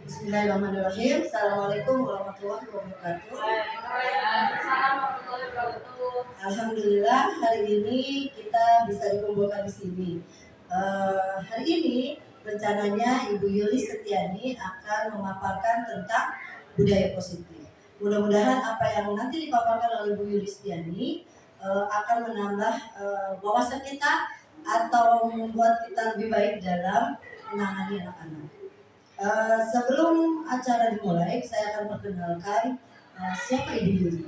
Bismillahirrahmanirrahim. Assalamualaikum warahmatullahi wabarakatuh. Waalaikumsalam warahmatullahi wabarakatuh. Alhamdulillah hari ini kita bisa dikumpulkan di sini. Hari ini rencananya Ibu Yuli Setiani akan memaparkan tentang budaya positif. Mudah-mudahan apa yang nanti dipaparkan oleh Ibu Yuli Setiani akan menambah wawasan kita atau membuat kita lebih baik dalam menangani anak-anak. Sebelum acara dimulai, saya akan perkenalkan siapa Ibu Yuli.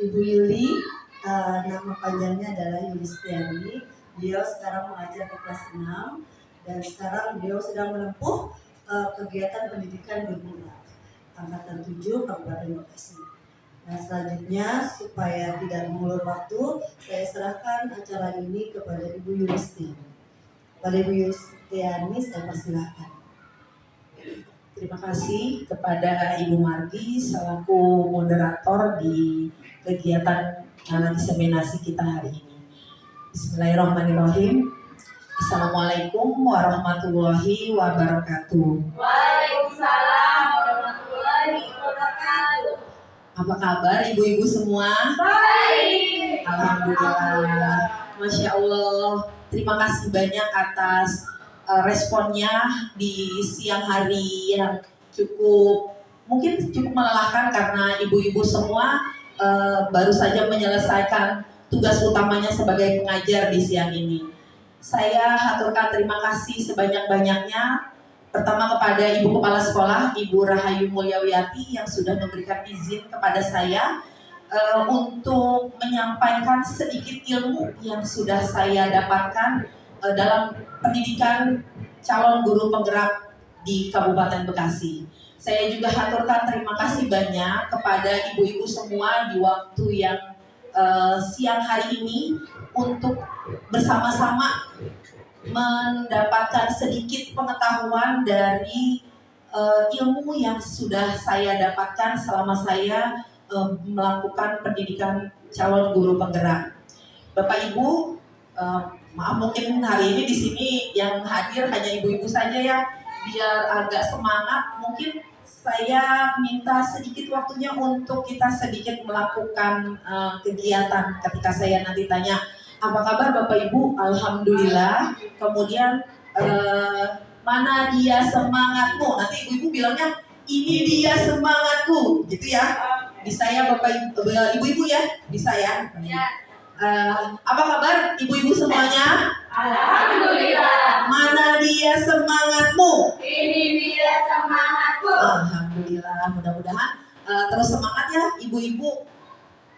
Ibu Yuli, nama panjangnya adalah Yuli Setiani. Beliau sekarang mengajar di kelas 6 dan sekarang beliau sedang menempuh kegiatan pendidikan guru angkatan 7 Kabupaten Bekasi. Nah, selanjutnya supaya tidak mengulur waktu, saya serahkan acara ini kepada Ibu Yuli Setiani. Pada Ibu Yuli Setiani, saya persilahkan. Terima kasih kepada Ibu Margi selaku moderator di kegiatan diseminasi kita hari ini. Bismillahirrahmanirrahim. Assalamualaikum warahmatullahi wabarakatuh. Waalaikumsalam warahmatullahi wabarakatuh. Apa kabar ibu-ibu semua? Baik. Alhamdulillah. Masya Allah. Terima kasih banyak atas responnya di siang hari yang mungkin cukup melelahkan karena ibu-ibu semua baru saja menyelesaikan tugas utamanya sebagai pengajar di siang ini. Saya haturkan terima kasih sebanyak-banyaknya pertama kepada Ibu Kepala Sekolah Ibu Rahayu Mulyawiati yang sudah memberikan izin kepada saya untuk menyampaikan sedikit ilmu yang sudah saya dapatkan dalam pendidikan calon guru penggerak di Kabupaten Bekasi. Saya juga haturkan terima kasih banyak kepada ibu-ibu semua di waktu yang siang hari ini untuk bersama-sama mendapatkan sedikit pengetahuan dari ilmu yang sudah saya dapatkan selama saya melakukan pendidikan calon guru penggerak. Bapak Ibu, maaf mungkin hari ini di sini yang hadir hanya ibu-ibu saja ya, biar agak semangat. Mungkin saya minta sedikit waktunya untuk kita sedikit melakukan kegiatan. Ketika saya nanti tanya apa kabar Bapak Ibu, alhamdulillah. Kemudian mana dia semangatmu? Nanti ibu-ibu bilangnya ini dia semangatku, gitu ya. Bisa ya Bapak Ibu ya, bisa ya. Apa kabar ibu-ibu semuanya? Alhamdulillah. Mana dia semangatmu? Ini dia semangatku. Alhamdulillah, mudah-mudahan terus semangat ya ibu-ibu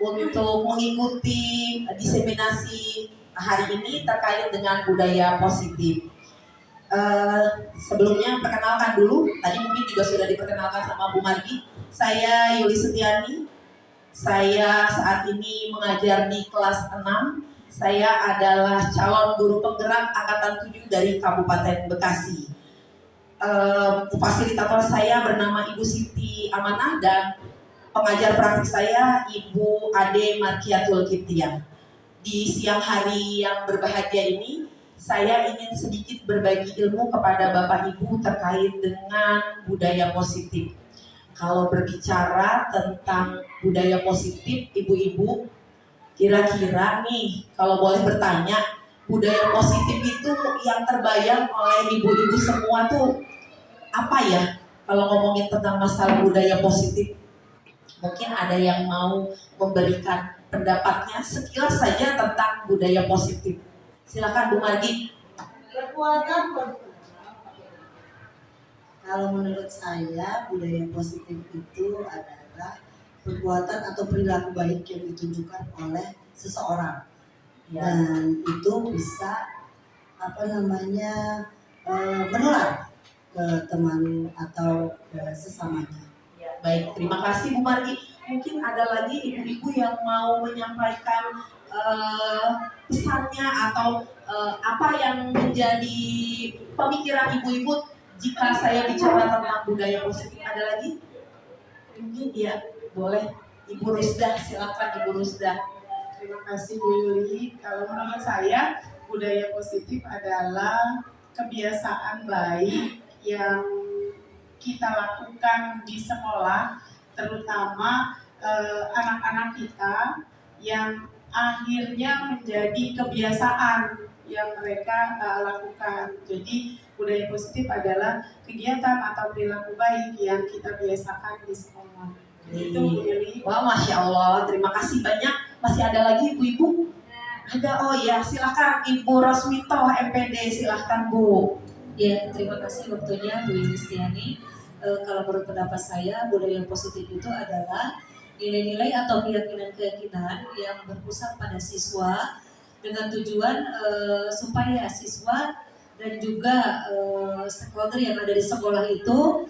untuk mengikuti diseminasi hari ini terkait dengan budaya positif. Sebelumnya perkenalkan dulu, tadi mungkin juga sudah diperkenalkan sama Bu Margi. Saya Yuli Setiani. Saya saat ini mengajar di kelas 6. Saya adalah calon guru penggerak angkatan 7 dari Kabupaten Bekasi. Fasilitator saya bernama Ibu Siti Amanah dan pengajar praktik saya Ibu Ade Markiatul Kiptiah. Di siang hari yang berbahagia ini, saya ingin sedikit berbagi ilmu kepada Bapak Ibu terkait dengan budaya positif. Kalau berbicara tentang budaya positif, ibu-ibu, kira-kira nih kalau boleh bertanya, budaya positif itu yang terbayang oleh ibu-ibu semua tuh apa ya? Kalau ngomongin tentang masalah budaya positif, mungkin ada yang mau memberikan pendapatnya sekilas saja tentang budaya positif. Silakan Bu Margi. Kalau menurut saya budaya positif itu adalah perbuatan atau perilaku baik yang ditunjukkan oleh seseorang dan itu bisa menular ke teman atau ke sesamanya. Baik, terima kasih Bu Margi. Mungkin ada lagi ibu-ibu yang mau menyampaikan pesannya atau apa yang menjadi pemikiran ibu-ibu jika saya bicara tentang budaya positif. Ada lagi? Mungkin ya, boleh. Ibu Rusdah, silakan Ibu Rusdah. Terima kasih Bu Yuli. Kalau menurut saya budaya positif adalah kebiasaan baik yang kita lakukan di sekolah, terutama anak-anak kita yang akhirnya menjadi kebiasaan yang mereka lakukan. Jadi budaya positif adalah kegiatan atau perilaku baik yang kita biasakan di sekolah. Itu Bu Yuli. Wah, Masya Allah, terima kasih banyak. Masih ada lagi ibu-ibu? Ada, oh ya, silakan Ibu Rosmito, MPD, silakan Bu. Ya, terima kasih waktunya Bu Yulistiani. Kalau menurut pendapat saya, budaya positif itu adalah nilai-nilai atau keyakinan-keyakinan yang berpusat pada siswa dengan tujuan supaya siswa dan juga stakeholder yang ada di sekolah itu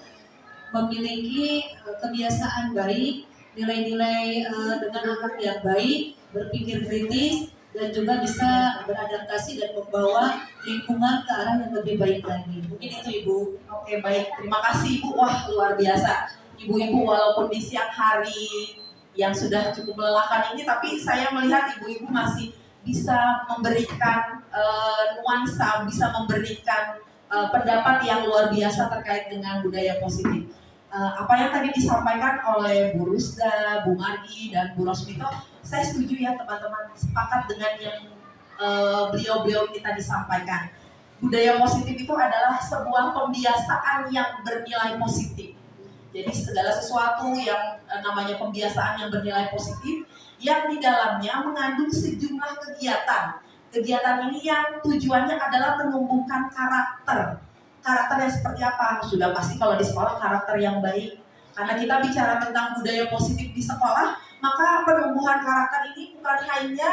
memiliki kebiasaan baik, nilai-nilai dengan akhlak yang baik, berpikir kritis, dan juga bisa beradaptasi dan membawa lingkungan ke arah yang lebih baik lagi. Mungkin itu Ibu. Oke, baik. Terima kasih Ibu. Wah, luar biasa. Ibu-ibu walaupun di siang hari yang sudah cukup melelahkan ini, tapi saya melihat ibu-ibu masih bisa memberikan nuansa, bisa memberikan pendapat yang luar biasa terkait dengan budaya positif. Apa yang tadi disampaikan oleh Bu Rusda, Bu Margi, dan Bu Rosmito, saya setuju ya teman-teman, sepakat dengan yang beliau-beliau kita disampaikan. Budaya positif itu adalah sebuah pembiasaan yang bernilai positif. Jadi segala sesuatu yang namanya pembiasaan yang bernilai positif, yang di dalamnya mengandung sejumlah kegiatan. Kegiatan ini yang tujuannya adalah menumbuhkan karakter. Karakter yang seperti apa? Sudah pasti kalau di sekolah karakter yang baik. Karena kita bicara tentang budaya positif di sekolah, maka penumbuhan karakter ini bukan hanya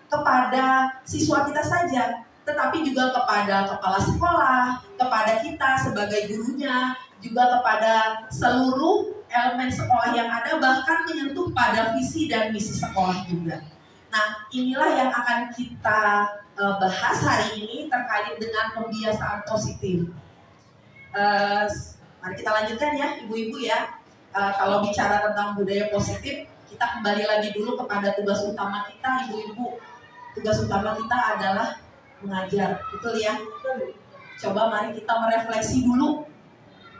kepada siswa kita saja, tetapi juga kepada kepala sekolah, kepada kita sebagai gurunya, juga kepada seluruh elemen sekolah yang ada, bahkan menyentuh pada visi dan misi sekolah juga. Nah, inilah yang akan kita bahas hari ini terkait dengan pembiasaan positif. Mari kita lanjutkan ya, ibu-ibu ya. Kalau bicara tentang budaya positif, kita kembali lagi dulu kepada tugas utama kita, ibu-ibu. Tugas utama kita adalah mengajar, betul ya? Coba mari kita merefleksi dulu.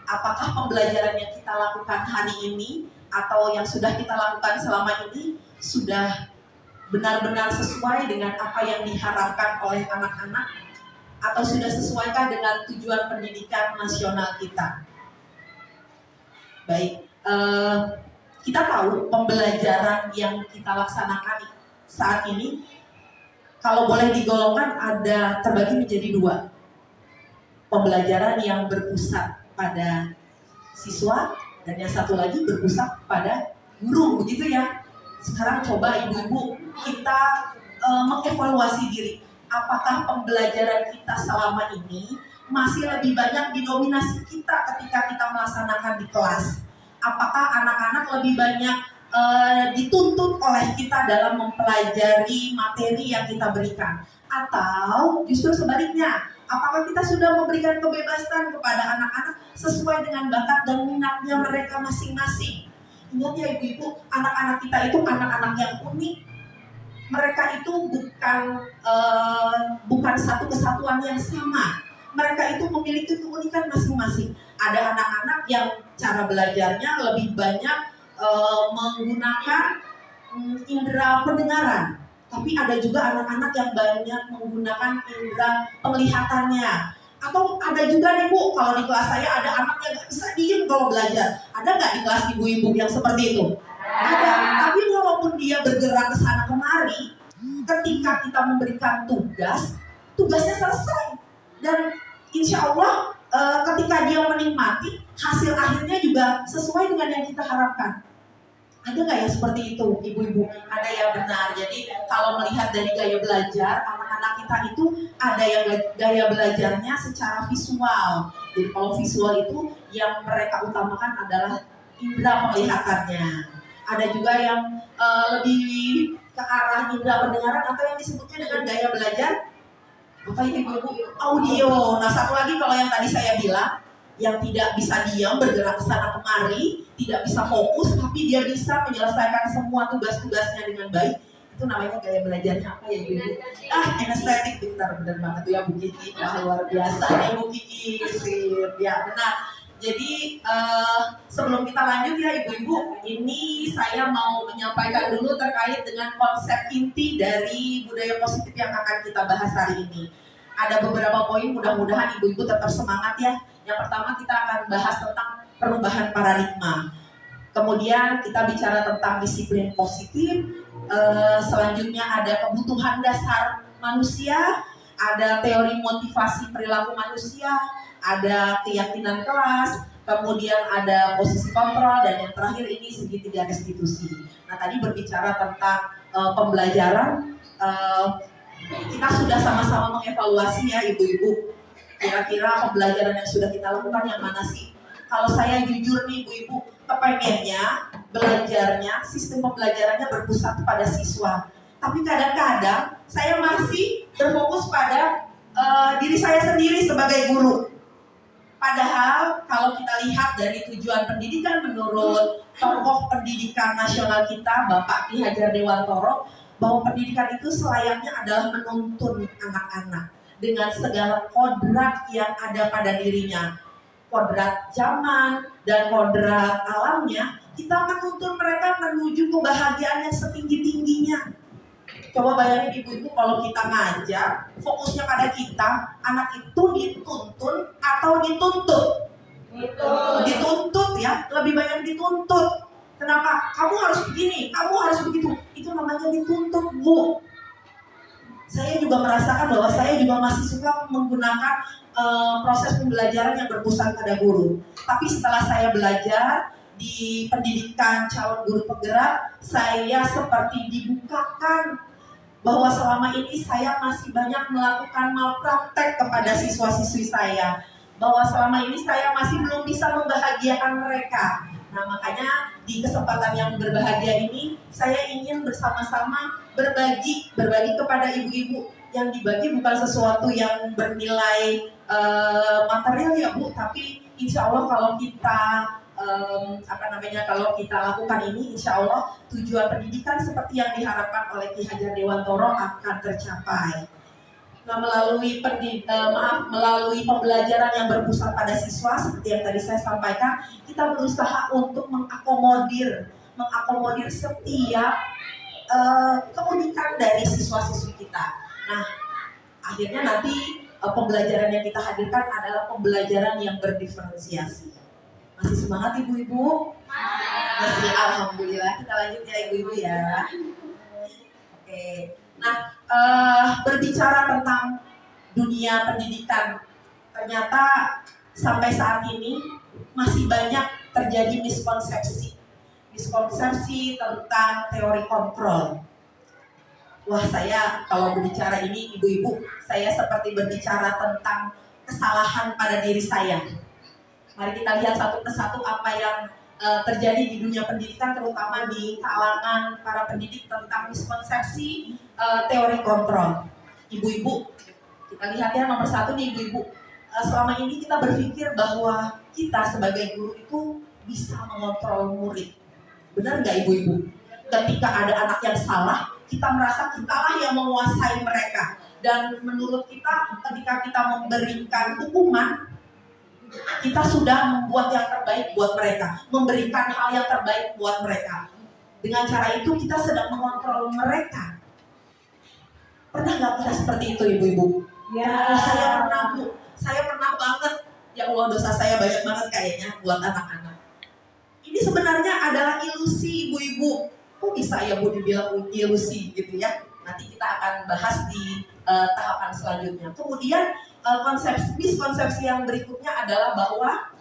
Apakah pembelajaran yang kita lakukan hari ini atau yang sudah kita lakukan selama ini sudah benar-benar sesuai dengan apa yang diharapkan oleh anak-anak atau sudah sesuaikah dengan tujuan pendidikan nasional kita? Baik, kita tahu pembelajaran yang kita laksanakan saat ini kalau boleh digolongkan ada terbagi menjadi dua. Pembelajaran yang berpusat pada siswa dan yang satu lagi berpusat pada guru, begitu ya. Sekarang coba ibu-ibu kita mengevaluasi diri. Apakah pembelajaran kita selama ini masih lebih banyak didominasi kita ketika kita melaksanakan di kelas? Apakah anak-anak lebih banyak dituntut oleh kita dalam mempelajari materi yang kita berikan? Atau justru sebaliknya, apakah kita sudah memberikan kebebasan kepada anak-anak sesuai dengan bakat dan minatnya mereka masing-masing? Ingat ya ibu-ibu, anak-anak kita itu anak-anak yang unik. Mereka itu bukan satu kesatuan yang sama. Mereka itu memiliki keunikan masing-masing. Ada anak-anak yang cara belajarnya lebih banyak menggunakan indera pendengaran. Tapi ada juga anak-anak yang banyak menggunakan indera penglihatannya. Atau ada juga nih Bu, kalau di kelas saya ada anak yang gak bisa diem kalau belajar. Ada nggak di kelas ibu-ibu yang seperti itu? Ada. Tapi walaupun dia bergerak ke sana kemari, ketika kita memberikan tugasnya selesai. Dan insya Allah ketika dia menikmati, hasil akhirnya juga sesuai dengan yang kita harapkan. Ada nggak ya seperti itu, ibu-ibu? Ada yang benar. Jadi kalau melihat dari gaya belajar, anak-anak kita itu ada yang gaya belajarnya secara visual. Jadi kalau visual itu yang mereka utamakan adalah indera penglihatannya. Ada juga yang lebih ke arah indera pendengaran atau yang disebutnya dengan gaya belajar apa itu ibu-ibu? Audio. Nah satu lagi kalau yang tadi saya bilang, yang tidak bisa diam bergerak ke sana kemari, tidak bisa fokus, tapi dia bisa menyelesaikan semua tugas-tugasnya dengan baik. Itu namanya gaya belajarnya apa ya ibu? Kinestetik, benar banget tuh ya Bu Kiki. Wah luar biasa nih Bu Kiki, sip. Ya benar. Jadi sebelum kita lanjut ya ibu-ibu, ini saya mau menyampaikan dulu terkait dengan konsep inti dari budaya positif yang akan kita bahas hari ini. Ada beberapa poin, mudah-mudahan ibu-ibu tetap semangat ya. Yang pertama kita akan bahas tentang perubahan paradigma. Kemudian kita bicara tentang disiplin positif. Selanjutnya ada kebutuhan dasar manusia, ada teori motivasi perilaku manusia, ada keyakinan kelas, kemudian ada posisi kontrol, dan yang terakhir ini segitiga restitusi. Nah tadi berbicara tentang pembelajaran, kita sudah sama-sama mengevaluasi ya ibu-ibu. Kira-kira pembelajaran yang sudah kita lakukan yang mana sih? Kalau saya jujur nih ibu-ibu, kepengennya belajarnya, sistem pembelajarannya berpusat pada siswa. Tapi kadang-kadang saya masih berfokus pada diri saya sendiri sebagai guru. Padahal kalau kita lihat dari tujuan pendidikan menurut tokoh pendidikan nasional kita, Bapak Ki Hajar Dewantoro, bahwa pendidikan itu selayaknya adalah menuntun anak-anak dengan segala kodrat yang ada pada dirinya. Kodrat zaman dan kodrat alamnya, kita menuntun mereka menuju kebahagiaan yang setinggi-tingginya. Coba bayangin ibu-ibu kalau kita ngajar, fokusnya pada kita, anak itu dituntun atau dituntut? Dituntut ya, lebih banyak dituntut. Kenapa? Kamu harus begini, kamu harus begitu. Itu namanya dituntut, Bu. Saya juga merasakan bahwa saya juga masih suka menggunakan proses pembelajaran yang berpusat pada guru. Tapi setelah saya belajar di pendidikan calon guru penggerak, saya seperti dibukakan bahwa selama ini saya masih banyak melakukan malpraktek kepada siswa-siswi saya. Bahwa selama ini saya masih belum bisa membahagiakan mereka. Nah makanya di kesempatan yang berbahagia ini saya ingin bersama-sama berbagi kepada ibu-ibu. Yang dibagi bukan sesuatu yang bernilai material ya Bu, tapi insya Allah kalau kita kalau kita lakukan ini, insya Allah tujuan pendidikan seperti yang diharapkan oleh Ki Hajar Dewantoro akan tercapai. Nah, melalui pembelajaran yang berpusat pada siswa, seperti yang tadi saya sampaikan, kita berusaha untuk mengakomodir setiap keunikan dari siswa-siswi kita. Nah, akhirnya nanti pembelajaran yang kita hadirkan adalah pembelajaran yang berdiferensiasi. Masih semangat ibu-ibu? Masih, alhamdulillah. Kita lanjut ya ibu-ibu ya. Oke. Nah, berbicara tentang dunia pendidikan, ternyata sampai saat ini masih banyak terjadi miskonsepsi tentang teori kontrol. Wah, saya kalau berbicara ini ibu-ibu, saya seperti berbicara tentang kesalahan pada diri saya. Mari kita lihat satu persatu apa yang terjadi di dunia pendidikan, terutama di kalangan para pendidik tentang miskonsepsi teori kontrol. Ibu-ibu, kita lihat ya nomor satu nih ibu-ibu. Selama ini kita berpikir bahwa kita sebagai guru itu bisa mengontrol murid. Benar nggak ibu-ibu? Ketika ada anak yang salah, kita merasa kitalah yang menguasai mereka. Dan menurut kita, ketika kita memberikan hukuman, kita sudah membuat yang terbaik buat mereka, memberikan hal yang terbaik buat mereka. Dengan cara itu kita sedang mengontrol mereka. Pernah nggak kita seperti itu ibu-ibu? Ya. Saya pernah Bu, saya pernah banget. Ya Allah, dosa saya banyak banget kayaknya buat anak-anak. Ini sebenarnya adalah ilusi ibu-ibu. Kok bisa ya Bu dibilang ilusi gitu ya? Nanti kita akan bahas di tahapan selanjutnya. Kemudian miskonsepsi yang berikutnya adalah bahwa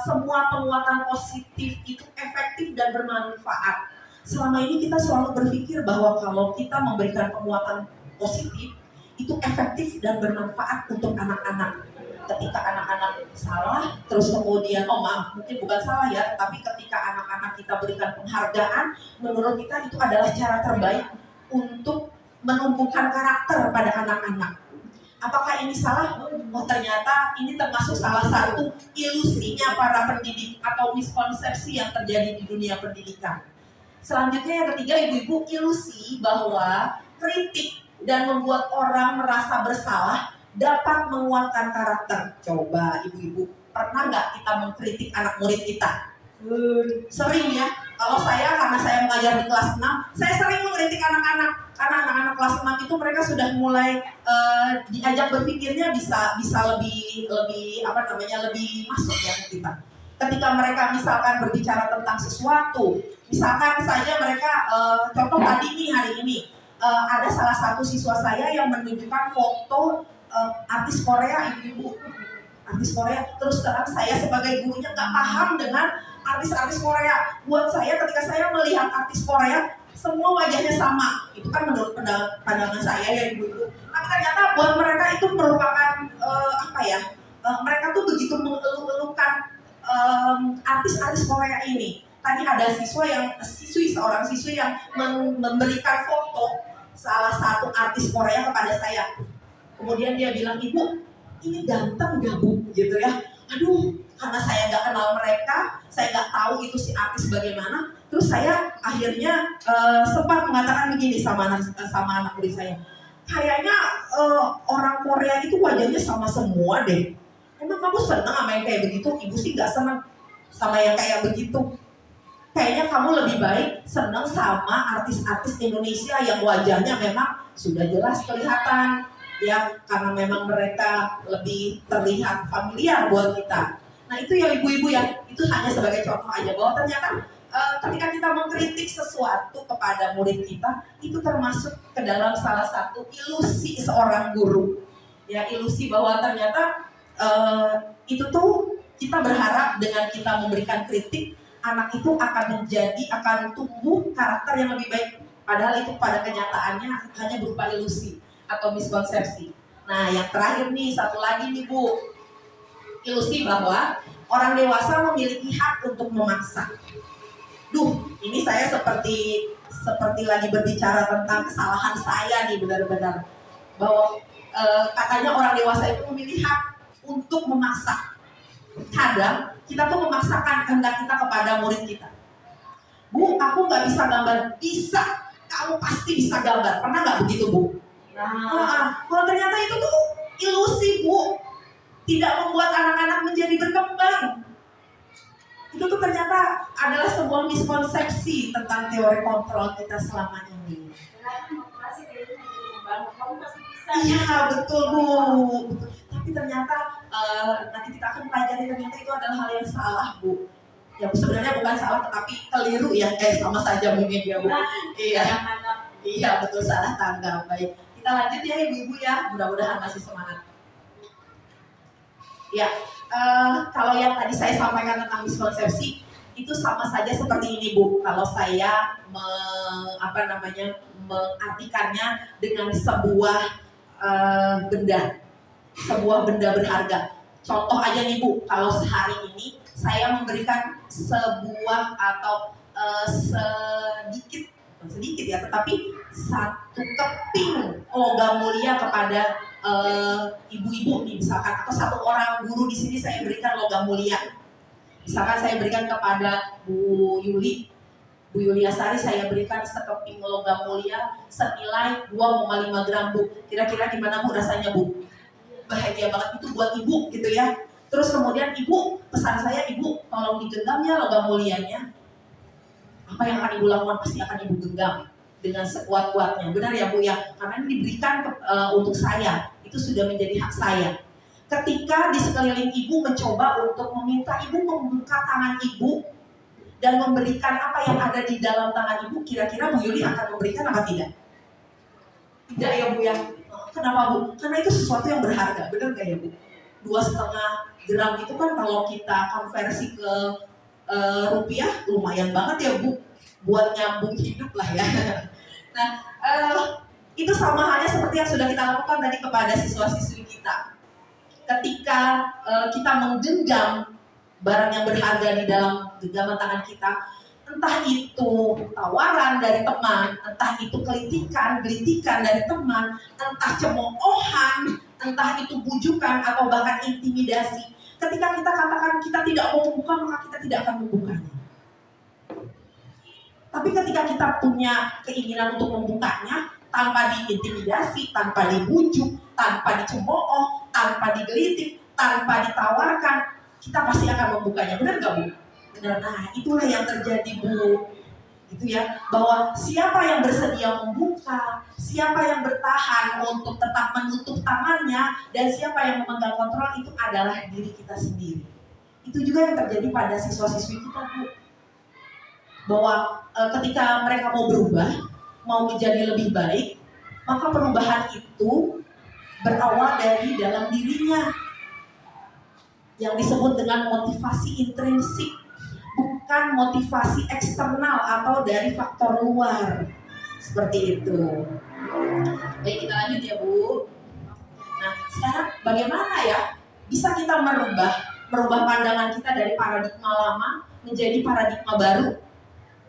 semua penguatan positif itu efektif dan bermanfaat. Selama ini kita selalu berpikir bahwa kalau kita memberikan penguatan positif itu efektif dan bermanfaat untuk anak-anak. Ketika anak-anak salah, terus kemudian mungkin bukan salah ya, tapi ketika anak-anak kita berikan penghargaan, menurut kita itu adalah cara terbaik untuk menumbuhkan karakter pada anak-anak. Apakah ini salah? Oh, ternyata ini termasuk salah satu ilusinya para pendidik atau miskonsepsi yang terjadi di dunia pendidikan. Selanjutnya yang ketiga ibu-ibu, ilusi bahwa kritik dan membuat orang merasa bersalah dapat menguatkan karakter. Coba ibu-ibu, pernah nggak kita mengkritik anak murid kita? Sering ya. Kalau saya, karena saya mengajar di kelas 6, saya sering mengkritik anak-anak. Karena anak-anak kelas 6 itu mereka sudah mulai diajak berpikirnya bisa lebih lebih masuk ya ke kita. Ketika mereka misalkan berbicara tentang sesuatu, misalkan saja mereka contoh tadi nih hari ini ada salah satu siswa saya yang menunjukkan foto artis Korea, ibu-ibu, artis Korea. Terus terang saya sebagai gurunya nggak paham dengan artis-artis Korea. Buat saya ketika saya melihat artis Korea, semua wajahnya sama. Itu kan menurut pandangan saya ya ibu-ibu. Tapi ternyata buat mereka itu merupakan mereka tuh begitu mengeluh-elukan artis-artis Korea ini. Tadi ada seorang siswi yang memberikan foto salah satu artis Korea kepada saya. Kemudian dia bilang, "Ibu, ini ganteng gak Bu?" Gitu ya. Aduh, karena saya nggak kenal mereka, saya nggak tahu itu si artis bagaimana. Terus saya akhirnya sempat mengatakan begini sama anak murid saya, kayaknya orang Korea itu wajahnya sama semua deh. Emang kamu senang sama yang kayak begitu? Ibu sih nggak senang sama yang kayak begitu. Kayaknya kamu lebih baik senang sama artis-artis Indonesia yang wajahnya memang sudah jelas kelihatan, ya, karena memang mereka lebih terlihat familiar buat kita. Nah itu ya ibu-ibu ya, itu hanya sebagai contoh aja bahwa ternyata ketika kita mengkritik sesuatu kepada murid kita, itu termasuk ke dalam salah satu ilusi seorang guru. Ya, ilusi bahwa ternyata itu tuh kita berharap dengan kita memberikan kritik, anak itu akan tumbuh karakter yang lebih baik. Padahal itu pada kenyataannya hanya berupa ilusi atau miskonsepsi. Nah yang terakhir nih, satu lagi nih Bu, ilusi bahwa orang dewasa memiliki hak untuk memaksa. Ini saya seperti lagi berbicara tentang kesalahan saya nih, benar-benar bahwa katanya orang dewasa itu memiliki hak untuk memaksa. Kadang kita tuh memaksakan kehendak kita kepada murid kita. Bu, aku nggak bisa gambar. Bisa, kamu pasti bisa gambar. Pernah nggak begitu Bu? Kalau ternyata itu tuh ilusi Bu, tidak membuat anak-anak menjadi berkembang. Itu tuh ternyata adalah sebuah miskonsepsi tentang teori kontrol kita selama ini. Iya betul Bu, betul. Tapi ternyata nanti kita akan pelajari ternyata itu adalah hal yang salah Bu. Ya sebenarnya bukan salah tetapi keliru ya, sama saja mungkin ya Bu. Iya betul, salah tanggap. Baik, kita lanjut ya ibu-ibu ya, mudah-mudahan masih semangat. Ya, kalau yang tadi saya sampaikan tentang miskonsepsi itu sama saja seperti ini Bu. Kalau saya mengartikannya dengan sebuah benda berharga. Contoh aja nih Bu, kalau sehari ini saya memberikan sebuah atau sedikit ya, tetapi satu keping logam mulia kepada ibu-ibu nih misalkan, atau satu orang guru di sini saya berikan logam mulia. Misalkan saya berikan kepada Bu Yuli Asari, saya berikan sekeping logam mulia senilai 2,5 gram Bu. Kira-kira gimana Bu rasanya Bu? Bahagia banget, itu buat Ibu gitu ya. Terus kemudian Ibu, pesan saya, Ibu tolong digenggam ya logam mulianya. Apa yang akan Ibu lakukan? Pasti akan Ibu genggam dengan sekuat-kuatnya. Benar ya Bu ya? Karena ini diberikan untuk saya, itu sudah menjadi hak saya. Ketika di sekeliling Ibu mencoba untuk meminta Ibu membuka tangan Ibu dan memberikan apa yang ada di dalam tangan Ibu, kira-kira Bu Yuli akan memberikan apa tidak? Tidak ya Bu ya? Kenapa Bu? Karena itu sesuatu yang berharga, benar gak ya Bu? 2,5 gram itu kan kalau kita konversi ke rupiah lumayan banget ya Bu, buat nyambung hidup lah ya. Nah, itu sama halnya seperti yang sudah kita lakukan tadi kepada siswa-siswi kita. Ketika kita menggenggam barang yang berharga di dalam genggaman tangan kita, entah itu tawaran dari teman, entah itu gelitikan dari teman, entah cemoohan, entah itu bujukan atau bahkan intimidasi. Ketika kita katakan kita tidak mau membuka, maka kita tidak akan membukanya. Tapi ketika kita punya keinginan untuk membukanya, tanpa diintimidasi, tanpa dibujuk, tanpa dicemooh, tanpa digelitik, tanpa ditawarkan, kita pasti akan membukanya. Benar nggak Bu? Benar. Nah, itulah yang terjadi Bu. Gitu ya, bahwa siapa yang bersedia membuka, siapa yang bertahan untuk tetap menutup tangannya, dan siapa yang memegang kontrol itu adalah diri kita sendiri. Itu juga yang terjadi pada siswa-siswi kita Bu. Bahwa ketika mereka mau berubah, mau menjadi lebih baik, maka perubahan itu berawal dari dalam dirinya, yang disebut dengan motivasi intrinsik, bukan motivasi eksternal atau dari faktor luar. Seperti itu. Baik, kita lanjut ya Bu. Nah, sekarang bagaimana ya bisa kita merubah pandangan kita dari paradigma lama menjadi paradigma baru?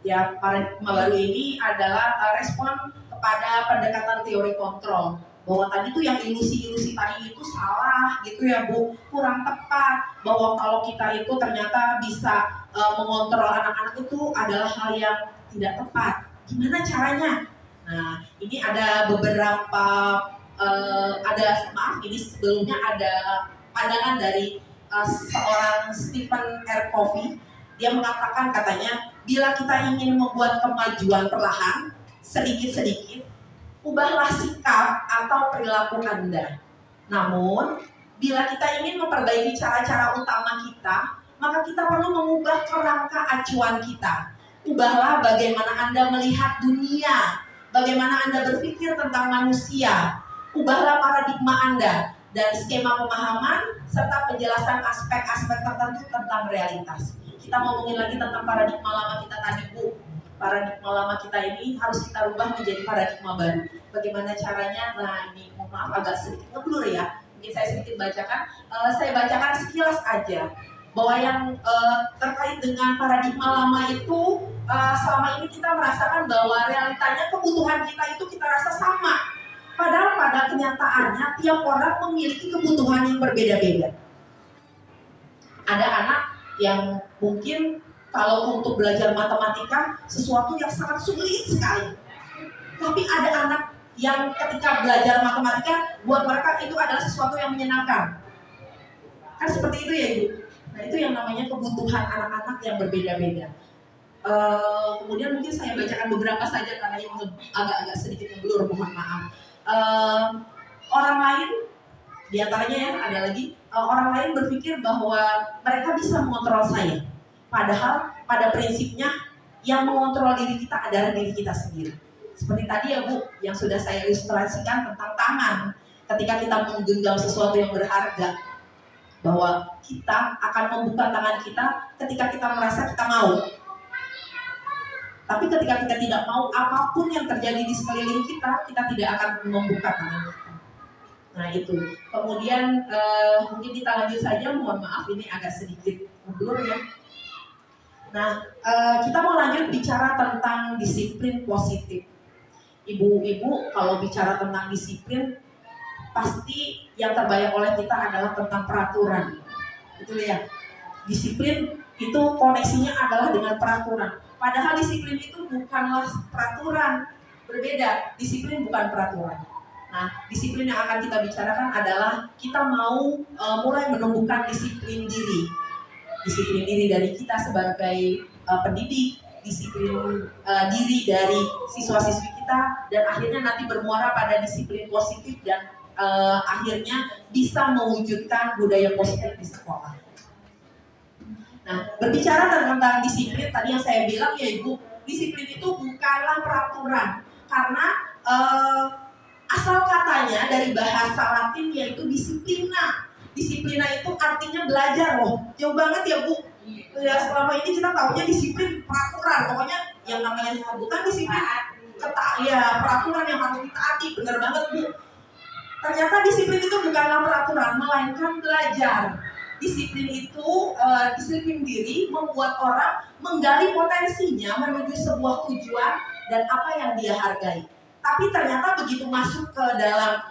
Ya, paradigma baru ini adalah respon kepada pendekatan teori kontrol. Bahwa tadi tuh yang ilusi-ilusi tadi itu salah gitu ya Bu, kurang tepat. Bahwa kalau kita itu ternyata bisa mengontrol anak-anak itu adalah hal yang tidak tepat. Gimana caranya? Nah, ini ada beberapa ini sebelumnya ada pandangan dari seorang Stephen R. Covey. Dia mengatakan katanya, bila kita ingin membuat kemajuan perlahan, sedikit-sedikit, ubahlah sikap atau perilaku Anda. Namun, bila kita ingin memperbaiki cara-cara utama kita, maka kita perlu mengubah kerangka acuan kita. Ubahlah bagaimana Anda melihat dunia, bagaimana Anda berpikir tentang manusia. Ubahlah paradigma Anda dan skema pemahaman serta penjelasan aspek-aspek tertentu tentang realitas. Kita ngomongin lagi tentang paradigma lama kita tadi Bu. Paradigma lama kita ini harus kita rubah menjadi paradigma baru. Bagaimana caranya? Nah, ini mohon maaf agak sedikit ngeblur ya. Mungkin saya sedikit bacakan. Saya bacakan sekilas aja. Bahwa yang terkait dengan paradigma lama itu selama ini kita merasakan bahwa realitanya kebutuhan kita itu kita rasa sama. Padahal pada kenyataannya tiap orang memiliki kebutuhan yang berbeda-beda. Ada anak yang mungkin kalau untuk belajar matematika sesuatu yang sangat sulit sekali. Tapi ada anak yang ketika belajar matematika buat mereka itu adalah sesuatu yang menyenangkan. Kan seperti itu ya Ibu. Nah, itu yang namanya kebutuhan anak-anak yang berbeda-beda. Kemudian mungkin saya bacakan beberapa saja karena yang agak-agak sedikit ngeblur, mohon maaf. Orang lain, diantaranya ya ada lagi, orang lain berpikir bahwa mereka bisa mengontrol saya. Padahal pada prinsipnya yang mengontrol diri kita adalah diri kita sendiri. Seperti tadi ya Bu, yang sudah saya ilustrasikan tentang tangan. Ketika kita menggenggam sesuatu yang berharga, bahwa kita akan membuka tangan kita ketika kita merasa kita mau. Tapi ketika kita tidak mau, apapun yang terjadi di sekeliling kita, kita tidak akan membuka tangan kita. Nah itu. Kemudian mungkin kita lanjut saja, mohon maaf ini agak sedikit ngeblur ya. Nah, kita mau lanjut bicara tentang disiplin positif. Ibu-ibu kalau bicara tentang disiplin, pasti yang terbayang oleh kita adalah tentang peraturan. Betul ya? Disiplin itu koneksinya adalah dengan peraturan. Padahal disiplin itu bukanlah peraturan. Berbeda, disiplin bukan peraturan. Nah, disiplin yang akan kita bicarakan adalah kita mau mulai menumbuhkan disiplin diri. Disiplin diri dari kita sebagai pendidik, disiplin diri dari siswa-siswi kita, dan akhirnya nanti bermuara pada disiplin positif dan akhirnya bisa mewujudkan budaya positif di sekolah. Nah, berbicara tentang disiplin, tadi yang saya bilang ya Ibu, disiplin itu bukanlah peraturan, karena asal katanya dari bahasa Latin yaitu disiplina. Disiplina itu artinya belajar loh, jauh banget ya Bu. Ya selama ini kita tahunya disiplin peraturan, pokoknya yang namanya bukan disiplin ya peraturan yang harus ditaati, benar banget Bu. Ternyata disiplin itu bukanlah peraturan, melainkan belajar. Disiplin itu, disiplin diri membuat orang menggali potensinya menuju sebuah tujuan dan apa yang dia hargai. Tapi ternyata begitu masuk ke dalam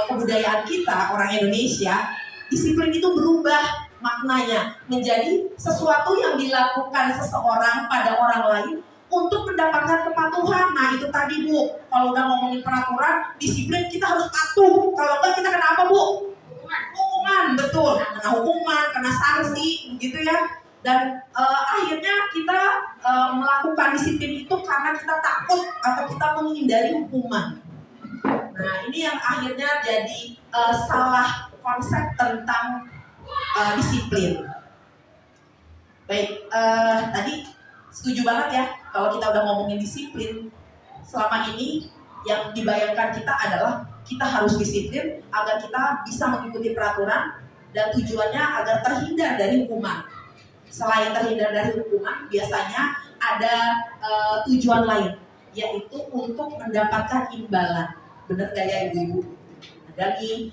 kebudayaan kita, orang Indonesia, disiplin itu berubah maknanya menjadi sesuatu yang dilakukan seseorang pada orang lain untuk mendapatkan kepatuhan. Nah itu tadi Bu, kalau udah ngomongin peraturan, disiplin kita harus patuh. Kalau enggak kita kena apa Bu? Hukuman, betul. Kena hukuman, kena sanksi, gitu ya. Dan akhirnya kita melakukan disiplin itu karena kita takut atau kita menghindari hukuman. Nah ini yang akhirnya jadi salah konsep tentang disiplin. Baik, tadi setuju banget ya kalau kita udah ngomongin disiplin. Selama ini yang dibayangkan kita adalah kita harus disiplin agar kita bisa mengikuti peraturan dan tujuannya agar terhindar dari hukuman. Selain terhindar dari hukuman, biasanya ada tujuan lain, yaitu untuk mendapatkan imbalan. Bener gak ya ibu-ibu? Ada nih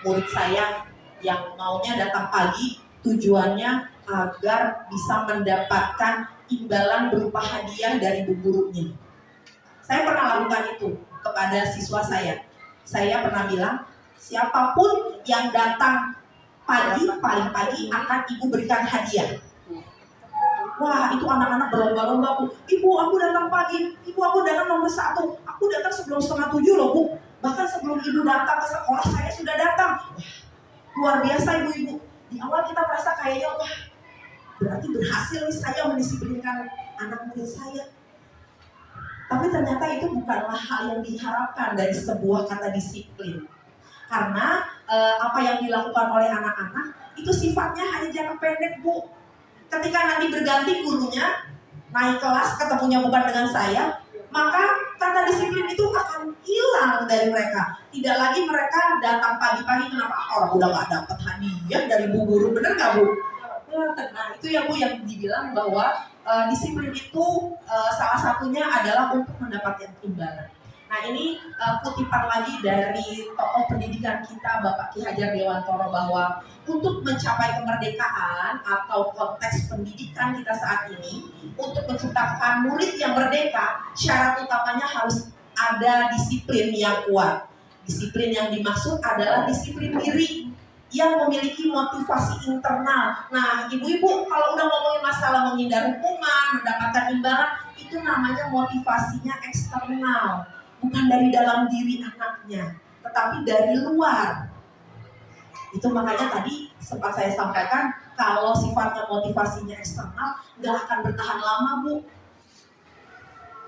murid saya yang maunya datang pagi, tujuannya agar bisa mendapatkan imbalan berupa hadiah dari bu gurunya. Saya pernah lakukan itu kepada siswa saya. Saya pernah bilang, siapapun yang datang pagi, paling pagi akan ibu berikan hadiah. Wah, itu anak-anak berlomba-lomba, Bu. Ibu, aku datang pagi. Ibu, aku datang nomor 1. Aku datang sebelum 6:30 loh, Bu. Bahkan sebelum ibu datang ke sekolah, saya sudah datang. Wah, luar biasa ibu-ibu. Di awal kita merasa kayaknya, wah, berarti berhasil nih saya mendisiplinkan anak murid saya. Tapi ternyata itu bukanlah hal yang diharapkan dari sebuah kata disiplin. Karena apa yang dilakukan oleh anak-anak itu sifatnya hanya jangka pendek, Bu. Ketika nanti berganti gurunya, naik kelas ketemunya bukan dengan saya, maka kata disiplin itu akan hilang dari mereka. Tidak lagi mereka datang pagi-pagi, kenapa orang udah gak dapat hadiah dari bu guru, bener gak Bu? Nah itu ya Bu yang dibilang bahwa disiplin itu salah satunya adalah untuk mendapatkan imbalan. Nah ini kutipan lagi dari tokoh pendidikan kita Bapak Ki Hajar Dewantoro bahwa untuk mencapai kemerdekaan atau konteks pendidikan kita saat ini, untuk menciptakan murid yang merdeka, syarat utamanya harus ada disiplin yang kuat. Disiplin yang dimaksud adalah disiplin diri yang memiliki motivasi internal. Nah ibu-ibu kalau udah ngomongin masalah menghindar hukuman, mendapatkan imbalan, itu namanya motivasinya eksternal. Bukan dari dalam diri anaknya, tetapi dari luar. Itu makanya tadi sempat saya sampaikan, kalau sifatnya motivasinya eksternal, nggak akan bertahan lama Bu.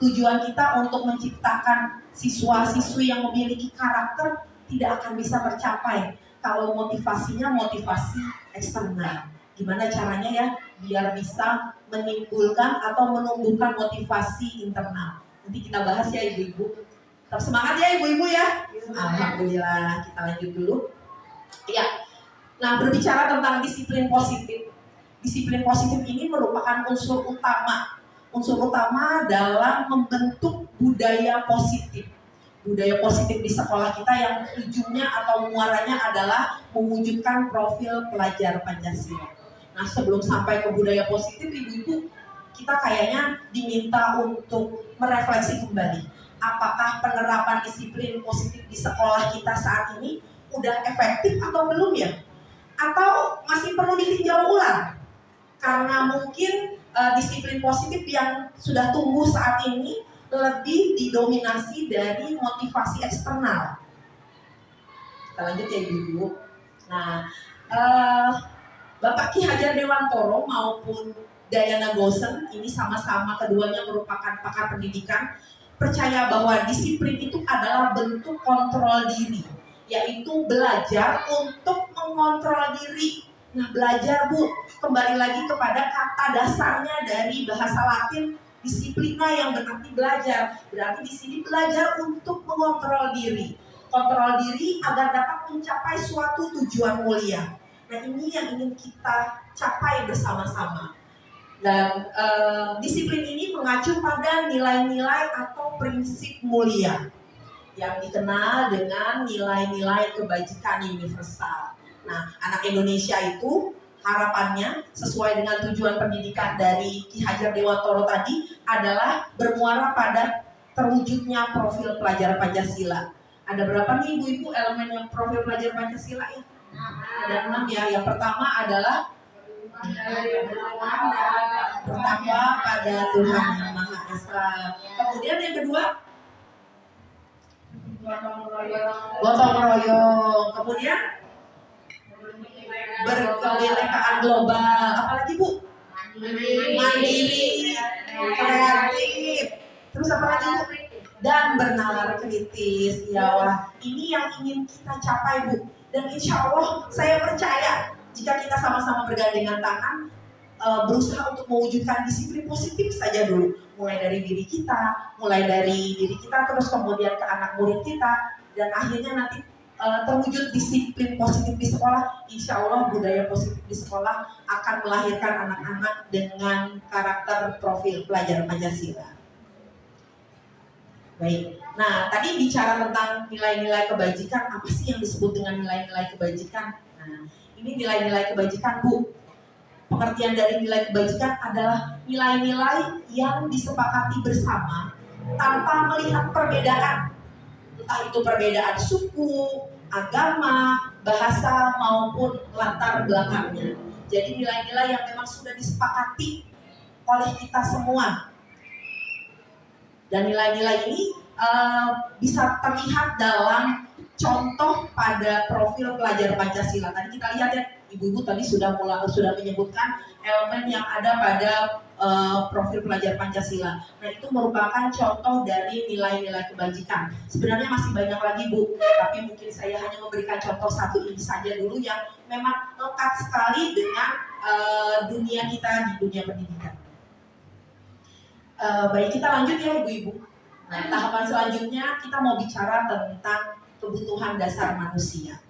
Tujuan kita untuk menciptakan siswa-siswi yang memiliki karakter tidak akan bisa tercapai kalau motivasinya motivasi eksternal. Gimana caranya ya biar bisa menimbulkan atau menumbuhkan motivasi internal. Nanti kita bahas ya ibu-ibu. Tetap semangat ya ibu-ibu ya. Alhamdulillah, kita lanjut dulu. Ya. Nah, berbicara tentang disiplin positif. Disiplin positif ini merupakan unsur utama. Unsur utama dalam membentuk budaya positif. Budaya positif di sekolah kita yang ujungnya atau muaranya adalah mewujudkan profil pelajar Pancasila. Nah, sebelum sampai ke budaya positif, ibu-ibu, kita kayaknya diminta untuk merefleksi kembali. Apakah penerapan disiplin positif di sekolah kita saat ini udah efektif atau belum ya? Atau masih perlu ditinjau ulang? Karena mungkin disiplin positif yang sudah tumbuh saat ini lebih didominasi dari motivasi eksternal. Kita lanjut ya ibu-ibu. Nah, Bapak Ki Hajar Dewantoro maupun Diana Gosen, ini sama-sama keduanya merupakan pakar pendidikan, percaya bahwa disiplin itu adalah bentuk kontrol diri, yaitu belajar untuk mengontrol diri. Nah belajar Bu, kembali lagi kepada kata dasarnya dari bahasa Latin disiplina yang berarti belajar. Berarti di sini belajar untuk mengontrol diri. Kontrol diri agar dapat mencapai suatu tujuan mulia. Nah ini yang ingin kita capai bersama-sama. Dan disiplin ini mengacu pada nilai-nilai atau prinsip mulia yang dikenal dengan nilai-nilai kebajikan universal. Nah, anak Indonesia itu harapannya sesuai dengan tujuan pendidikan dari Ki Hajar Dewantoro tadi adalah bermuara pada terwujudnya profil pelajar Pancasila. Ada berapa nih ibu-ibu elemen yang profil pelajar Pancasila ya? Ada 6 ya. Yang pertama adalah bertakwa pada Tuhan yang Maha Esa. Kemudian yang kedua, gotong royong. Kemudian berkebinekaan global. Apalagi Bu? Mandiri, kreatif. Terus apa lagi Bu? Dan bernalar kritis. Ya wah, ini yang ingin kita capai Bu. Dan insya Allah saya percaya jika kita sama-sama bergandengan tangan, berusaha untuk mewujudkan disiplin positif saja dulu, mulai dari diri kita, terus kemudian ke anak murid kita, dan akhirnya nanti terwujud disiplin positif di sekolah. Insya Allah budaya positif di sekolah akan melahirkan anak-anak dengan karakter profil pelajar Pancasila. Baik, nah tadi bicara tentang nilai-nilai kebajikan, apa sih yang disebut dengan nilai-nilai kebajikan? Nah, ini nilai-nilai kebajikan Bu. Pengertian dari nilai kebajikan adalah nilai-nilai yang disepakati bersama tanpa melihat perbedaan, entah itu perbedaan suku, agama, bahasa maupun latar belakangnya. Jadi nilai-nilai yang memang sudah disepakati oleh kita semua. Dan nilai-nilai ini bisa terlihat dalam contoh pada profil pelajar Pancasila. Tadi kita lihat ya, ibu-ibu tadi sudah menyebutkan elemen yang ada pada profil pelajar Pancasila. Nah, itu merupakan contoh dari nilai-nilai kebajikan. Sebenarnya masih banyak lagi Bu, tapi mungkin saya hanya memberikan contoh satu ini saja dulu yang memang lekat sekali dengan dunia kita di dunia pendidikan. Baik, kita lanjut ya ibu-ibu. Nah, tahapan selanjutnya kita mau bicara tentang kebutuhan dasar manusia.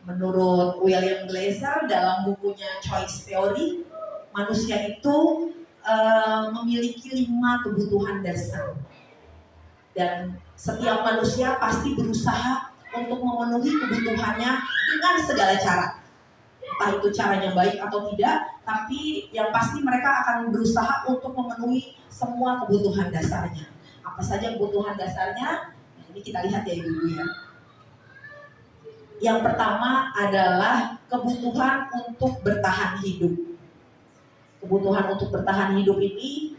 Menurut William Glasser dalam bukunya Choice Theory, manusia itu memiliki 5 kebutuhan dasar. Dan setiap manusia pasti berusaha untuk memenuhi kebutuhannya dengan segala cara. Entah itu caranya baik atau tidak, tapi yang pasti mereka akan berusaha untuk memenuhi semua kebutuhan dasarnya. Apa saja kebutuhan dasarnya? Nah, ini kita lihat ya ibu-ibu ya. Yang pertama adalah kebutuhan untuk bertahan hidup. Kebutuhan untuk bertahan hidup ini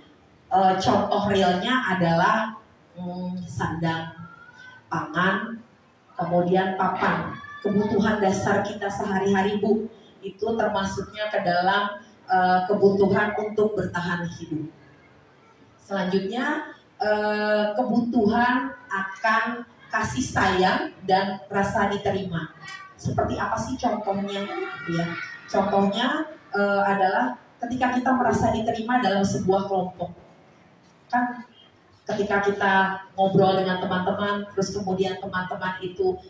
contoh realnya adalah sandang, pangan, kemudian papan. Kebutuhan dasar kita sehari-hari Bu, itu termasuknya ke dalam kebutuhan untuk bertahan hidup. Selanjutnya kebutuhan akan kasih sayang dan rasa diterima. Seperti apa sih contohnya? Ya, contohnya adalah ketika kita merasa diterima dalam sebuah kelompok. Kan ketika kita ngobrol dengan teman-teman, terus kemudian teman-teman itu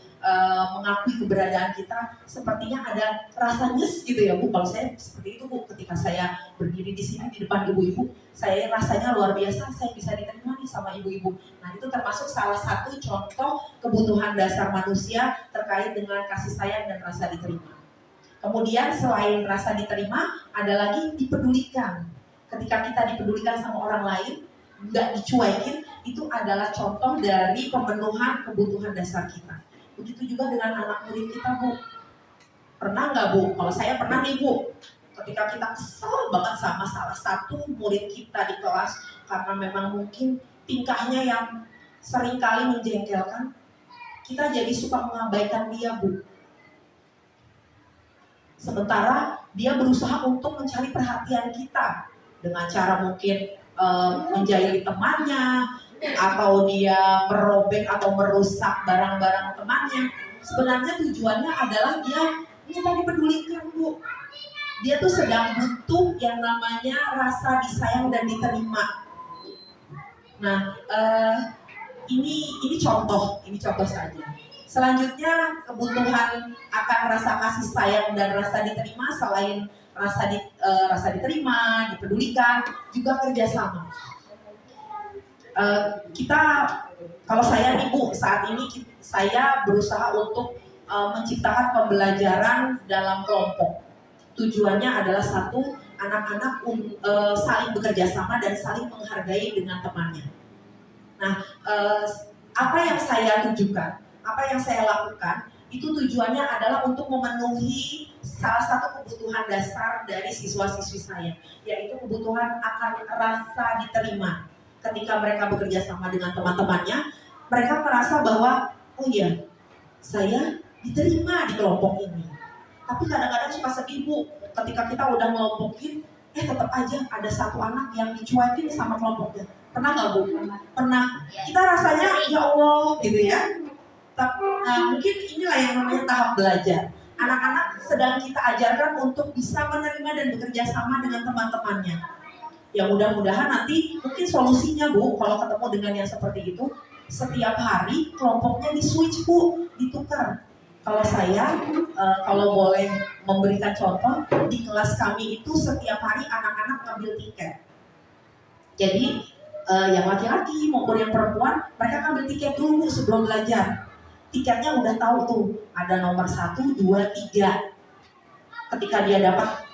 mengakui keberadaan kita, sepertinya ada rasa nyes gitu ya Bu. Kalau saya seperti itu Bu, ketika saya berdiri di sini di depan ibu-ibu, saya rasanya luar biasa, saya bisa diterima nih sama ibu-ibu. Nah, itu termasuk salah satu contoh kebutuhan dasar manusia terkait dengan kasih sayang dan rasa diterima. Kemudian selain rasa diterima, ada lagi dipedulikan. Ketika kita dipedulikan sama orang lain, nggak dicuekin, itu adalah contoh dari pemenuhan kebutuhan dasar kita. Begitu juga dengan anak murid kita Bu. Pernah nggak Bu? Kalau saya pernah nih Bu, ketika kita kesel banget sama salah satu murid kita di kelas karena memang mungkin tingkahnya yang seringkali menjengkelkan, kita jadi suka mengabaikan dia Bu. Sementara dia berusaha untuk mencari perhatian kita dengan cara mungkin menjahili temannya, atau dia merobek atau merusak barang-barang temannya. Sebenarnya tujuannya adalah dia minta dipedulikan Bu. Dia tuh sedang butuh yang namanya rasa disayang dan diterima. Nah, ini contoh saja. Selanjutnya kebutuhan akan rasa kasih sayang dan rasa diterima, selain rasa diterima, dipedulikan, juga kerjasama. Kalau saya nih Bu, saat ini saya berusaha untuk menciptakan pembelajaran dalam kelompok. Tujuannya adalah satu, anak-anak saling bekerja sama dan saling menghargai dengan temannya. Nah, apa yang saya tujukan, apa yang saya lakukan, itu tujuannya adalah untuk memenuhi salah satu kebutuhan kebutuhan dasar dari siswa-siswi saya, yaitu kebutuhan akan rasa diterima. Ketika mereka bekerja sama dengan teman-temannya, mereka merasa bahwa, oh iya, saya diterima di kelompok ini. Tapi kadang-kadang suka sedih Bu, ketika kita udah ngelompokin, tetap aja ada satu anak yang dicuekin sama kelompoknya. Pernah nggak Bu? Pernah. Kita rasanya, ya Allah, gitu ya. Mungkin inilah yang namanya tahap belajar. Anak-anak sedang kita ajarkan untuk bisa menerima dan bekerja sama dengan teman-temannya. Ya mudah-mudahan nanti mungkin solusinya Bu, kalau ketemu dengan yang seperti itu, setiap hari kelompoknya di switch Bu, ditukar. Kalau saya, kalau boleh memberikan contoh, di kelas kami itu setiap hari anak-anak ngambil tiket. Jadi yang laki-laki maupun yang perempuan, mereka ngambil tiket dulu sebelum belajar. Tiketnya udah tahu tuh, ada nomor 1, 2, 3. Ketika dia dapat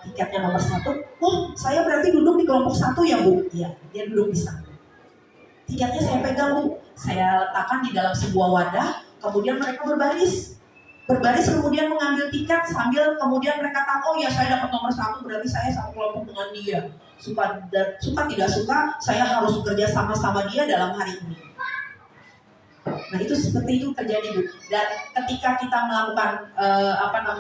tiketnya nomor 1, oh saya berarti duduk di kelompok 1 ya Bu? Iya, dia duduk di sana. Tiketnya saya pegang Bu, saya letakkan di dalam sebuah wadah, kemudian mereka berbaris kemudian mengambil tiket sambil kemudian mereka tahu, oh ya saya dapat nomor 1 berarti saya satu kelompok dengan dia. Suka tidak suka, saya harus bekerja sama-sama dia dalam hari ini. Nah itu seperti itu terjadi Bu. Dan ketika kita melakukan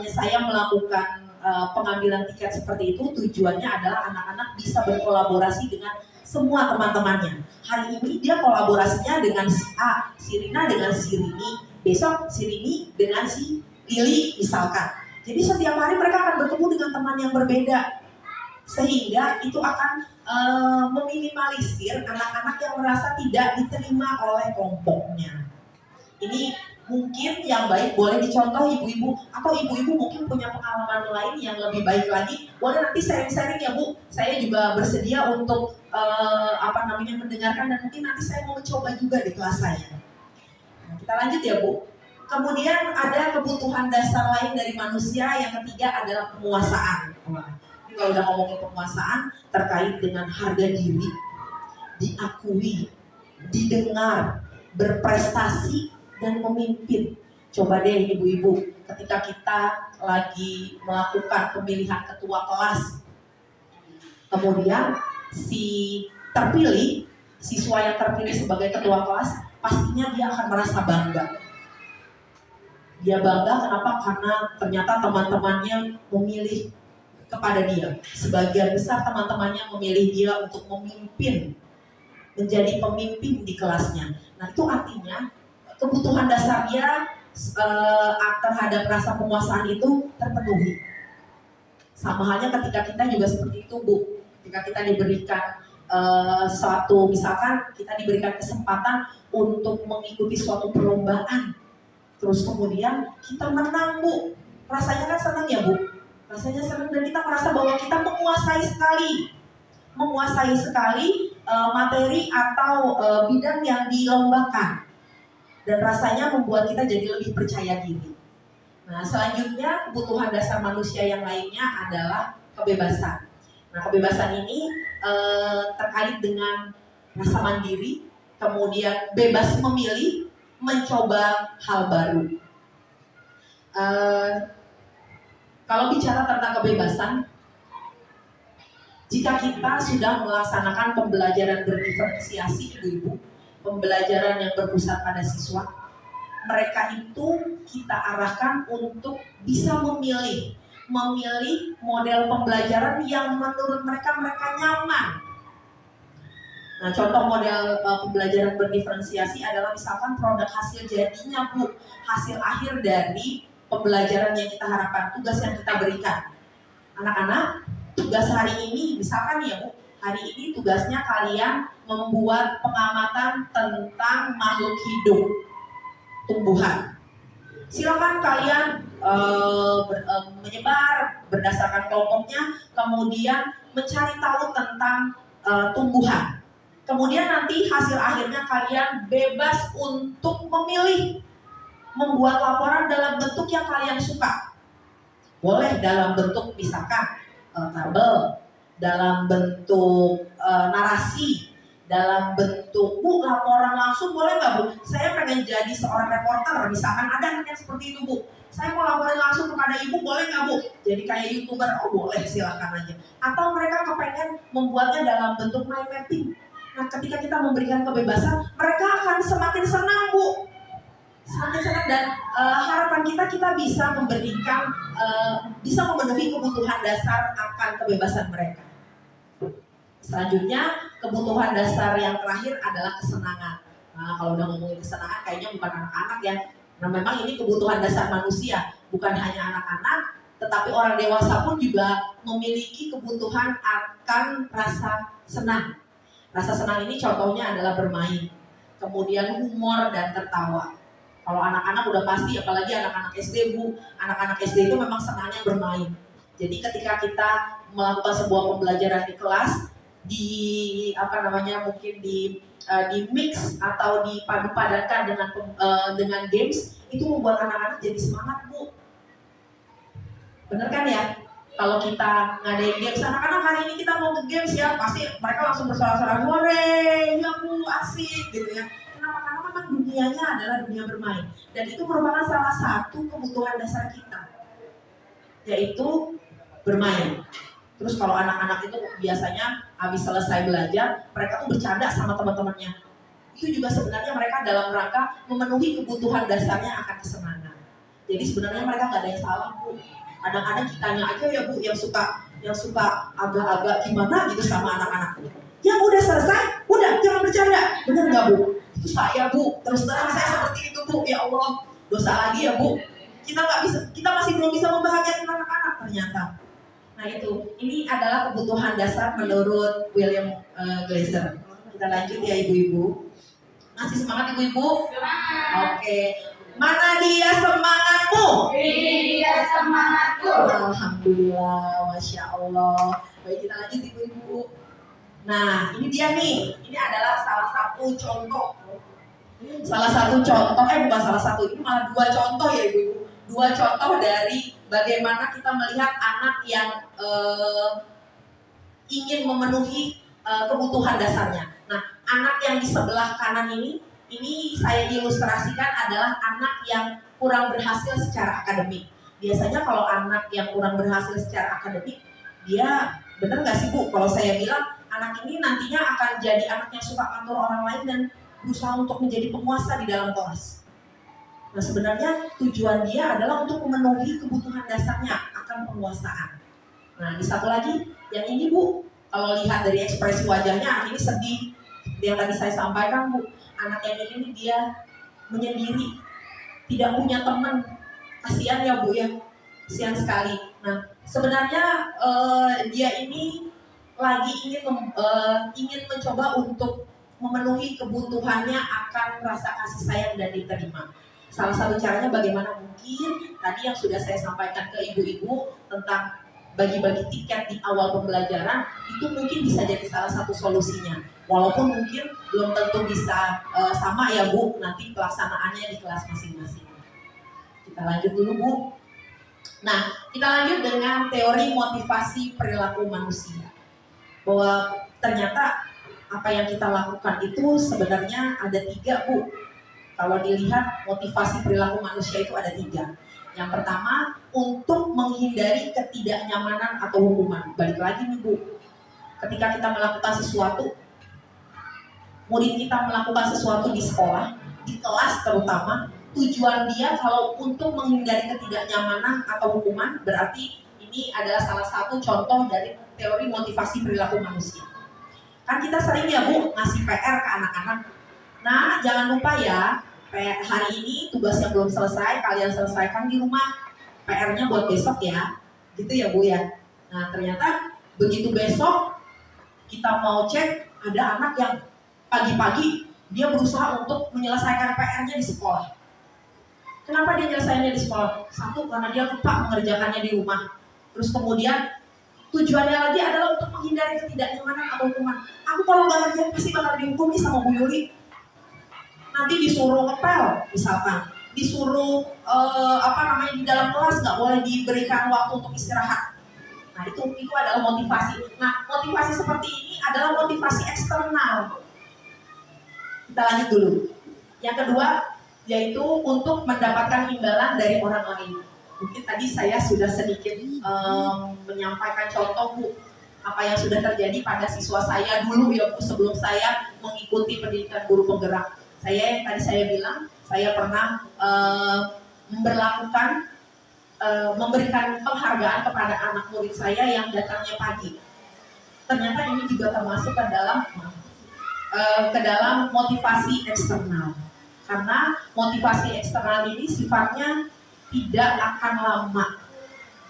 saya melakukan pengambilan tiket seperti itu, tujuannya adalah anak-anak bisa berkolaborasi dengan semua teman-temannya. Hari ini dia kolaborasinya dengan si A, si Rina dengan si Rini, besok si Rini dengan si Lili misalkan. Jadi setiap hari mereka akan bertemu dengan teman yang berbeda, sehingga itu akan meminimalisir anak-anak yang merasa tidak diterima oleh kelompoknya. Ini mungkin yang baik boleh dicontoh ibu-ibu, atau ibu-ibu mungkin punya pengalaman lain yang lebih baik lagi, boleh nanti sharing-sharing ya Bu. Saya juga bersedia untuk mendengarkan, dan mungkin nanti saya mau mencoba juga di kelas saya. Nah, kita lanjut ya Bu. Kemudian ada kebutuhan dasar lain dari manusia, yang ketiga adalah penguasaan. Ini kalau udah ngomongin penguasaan, terkait dengan harga diri, diakui, didengar, berprestasi, dan memimpin. Coba deh ibu-ibu, ketika kita lagi melakukan pemilihan ketua kelas, kemudian si terpilih, siswa yang terpilih sebagai ketua kelas, pastinya dia akan merasa bangga. Dia bangga kenapa? Karena ternyata teman-temannya memilih kepada dia. Sebagian besar teman-temannya memilih dia untuk memimpin, menjadi pemimpin di kelasnya. Nah itu artinya kebutuhan dasar dia terhadap rasa penguasaan itu terpenuhi. Sama halnya ketika kita juga seperti itu Bu. Ketika kita diberikan misalkan kita diberikan kesempatan untuk mengikuti suatu perlombaan, terus kemudian kita menang Bu, rasanya kan senang ya Bu. Rasanya senang, dan kita merasa bahwa kita menguasai sekali materi atau bidang yang dilombakan, dan rasanya membuat kita jadi lebih percaya diri. Nah selanjutnya kebutuhan dasar manusia yang lainnya adalah kebebasan. Nah kebebasan ini terkait dengan rasa mandiri, kemudian bebas memilih, mencoba hal baru. Kalau bicara tentang kebebasan, jika kita sudah melaksanakan pembelajaran berdiferensiasi ibu-ibu, pembelajaran yang berpusat pada siswa, mereka itu kita arahkan untuk bisa memilih model pembelajaran yang menurut mereka nyaman. Nah, contoh model pembelajaran berdiferensiasi adalah misalkan produk hasil jadinya Bu, hasil akhir dari pembelajaran yang kita harapkan, tugas yang kita berikan. Anak-anak, tugas hari ini misalkan ya Bu, hari ini tugasnya kalian membuat pengamatan tentang makhluk hidup, tumbuhan. Silakan kalian menyebar berdasarkan kelompoknya, kemudian mencari tahu tentang tumbuhan. Kemudian nanti hasil akhirnya kalian bebas untuk memilih membuat laporan dalam bentuk yang kalian suka. Boleh dalam bentuk misalkan tabel, dalam bentuk narasi, dalam bentuk, Bu, laporan langsung boleh nggak, Bu? Saya pengen jadi seorang reporter, misalkan ada anak yang seperti itu, Bu. Saya mau laporin langsung kepada Ibu, boleh nggak, Bu? Jadi kayak YouTuber, oh boleh, silakan aja. Atau mereka kepengen membuatnya dalam bentuk mind mapping. Nah, ketika kita memberikan kebebasan, mereka akan semakin senang, Bu. Semakin senang, dan harapan kita bisa memberikan, bisa memenuhi kebutuhan dasar akan kebebasan mereka. Selanjutnya, kebutuhan dasar yang terakhir adalah kesenangan. Nah, kalau udah ngomongin kesenangan, kayaknya bukan anak-anak ya. Nah, memang ini kebutuhan dasar manusia, bukan hanya anak-anak, tetapi orang dewasa pun juga memiliki kebutuhan akan rasa senang. Rasa senang ini contohnya adalah bermain, kemudian humor dan tertawa. Kalau anak-anak udah pasti, apalagi anak-anak SD, Bu, anak-anak SD itu memang senangnya bermain. Jadi ketika kita melakukan sebuah pembelajaran di kelas, mungkin di mix atau dipadu padankan dengan games, itu membuat anak-anak jadi semangat, Bu. Bener kan ya? Kalau kita ngadain games, anak-anak hari ini kita mau ke games ya, pasti mereka langsung bersorak-sorak, hore, ya Bu, asik gitu ya. Kenapa? Karena memang dunianya adalah dunia bermain, dan itu merupakan salah satu kebutuhan dasar kita, yaitu bermain. Terus kalau anak-anak itu biasanya habis selesai belajar, mereka tuh bercanda sama teman-temannya. Itu juga sebenarnya mereka dalam rangka memenuhi kebutuhan dasarnya akan kesenangan. Jadi sebenarnya mereka nggak ada yang salah, Bu. Kadang-kadang kitanya aja ya, Bu, yang suka agak-agak gimana gitu sama anak-anak. Yang udah selesai, udah jangan bercanda. Bener nggak, Bu? Itu saya, Bu. Terus terang saya seperti itu, Bu. Ya Allah, dosa lagi ya, Bu. Kita masih belum bisa membahagiakan anak-anak ternyata. Nah itu, ini adalah kebutuhan dasar menurut William Glasser. Kita lanjut ya ibu-ibu. Masih semangat ibu-ibu? Semangat. Oke. Mana dia semangatmu? Ini dia semangatku. Alhamdulillah, Masya Allah. Baik, kita lanjut ibu-ibu. Nah ini dia nih, ini adalah salah satu contoh. Bukan salah satu, ini malah dua contoh ya ibu-ibu. Dua contoh dari bagaimana kita melihat anak yang ingin memenuhi kebutuhan dasarnya. Nah, anak yang di sebelah kanan ini saya ilustrasikan adalah anak yang kurang berhasil secara akademik. Biasanya kalau anak yang kurang berhasil secara akademik, dia bener nggak sih Bu? Kalau saya bilang anak ini nantinya akan jadi anak yang suka ngatur orang lain dan berusaha untuk menjadi penguasa di dalam kelas. Nah sebenarnya tujuan dia adalah untuk memenuhi kebutuhan dasarnya akan penguasaan. Nah di satu lagi, yang ini Bu, kalau lihat dari ekspresi wajahnya anak ini sedih. Yang tadi saya sampaikan Bu, anak yang ini dia menyendiri, tidak punya teman. Kasihan ya Bu ya, kasihan sekali. Nah sebenarnya dia ini lagi ingin mencoba untuk memenuhi kebutuhannya akan rasa kasih sayang dan diterima. Salah satu caranya bagaimana mungkin tadi yang sudah saya sampaikan ke ibu-ibu tentang bagi-bagi tiket di awal pembelajaran, itu mungkin bisa jadi salah satu solusinya. Walaupun mungkin belum tentu bisa sama ya Bu, nanti pelaksanaannya di kelas masing-masing. Kita lanjut dulu Bu. Nah, kita lanjut dengan teori motivasi perilaku manusia. Bahwa ternyata apa yang kita lakukan itu sebenarnya ada 3 Bu. Kalau dilihat motivasi perilaku manusia itu ada 3. Yang pertama, untuk menghindari ketidaknyamanan atau hukuman. Balik lagi nih Bu, ketika kita melakukan sesuatu, murid kita melakukan sesuatu di sekolah, di kelas terutama, tujuan dia kalau untuk menghindari ketidaknyamanan atau hukuman, berarti ini adalah salah satu contoh dari teori motivasi perilaku manusia. Kan kita sering ya Bu, ngasih PR ke anak-anak. Nah, jangan lupa ya, hari ini tugas yang belum selesai, kalian selesaikan di rumah. PR-nya buat besok ya, gitu ya Bu ya. Nah ternyata begitu besok kita mau cek, ada anak yang pagi-pagi dia berusaha untuk menyelesaikan PR-nya di sekolah. Kenapa dia menyelesaikannya di sekolah? Satu, karena dia lupa mengerjakannya di rumah. Terus kemudian tujuannya lagi adalah untuk menghindari ketidaknyamanan atau hukuman. Aku kalau nggak ngerjain pasti bakal dihukum nih sama Bu Yuli. Nanti disuruh ngepel misalkan, disuruh di dalam kelas nggak boleh diberikan waktu untuk istirahat. Nah itu adalah motivasi. Nah motivasi seperti ini adalah motivasi eksternal. Kita lanjut dulu. Yang kedua yaitu untuk mendapatkan imbalan dari orang lain. Mungkin tadi saya sudah sedikit menyampaikan contoh Bu, apa yang sudah terjadi pada siswa saya dulu ya Bu, sebelum saya mengikuti pendidikan guru penggerak. Saya yang tadi saya bilang, saya pernah memberikan penghargaan kepada anak murid saya yang datangnya pagi. Ternyata ini juga termasuk ke dalam motivasi eksternal. Karena motivasi eksternal ini sifatnya tidak akan lama,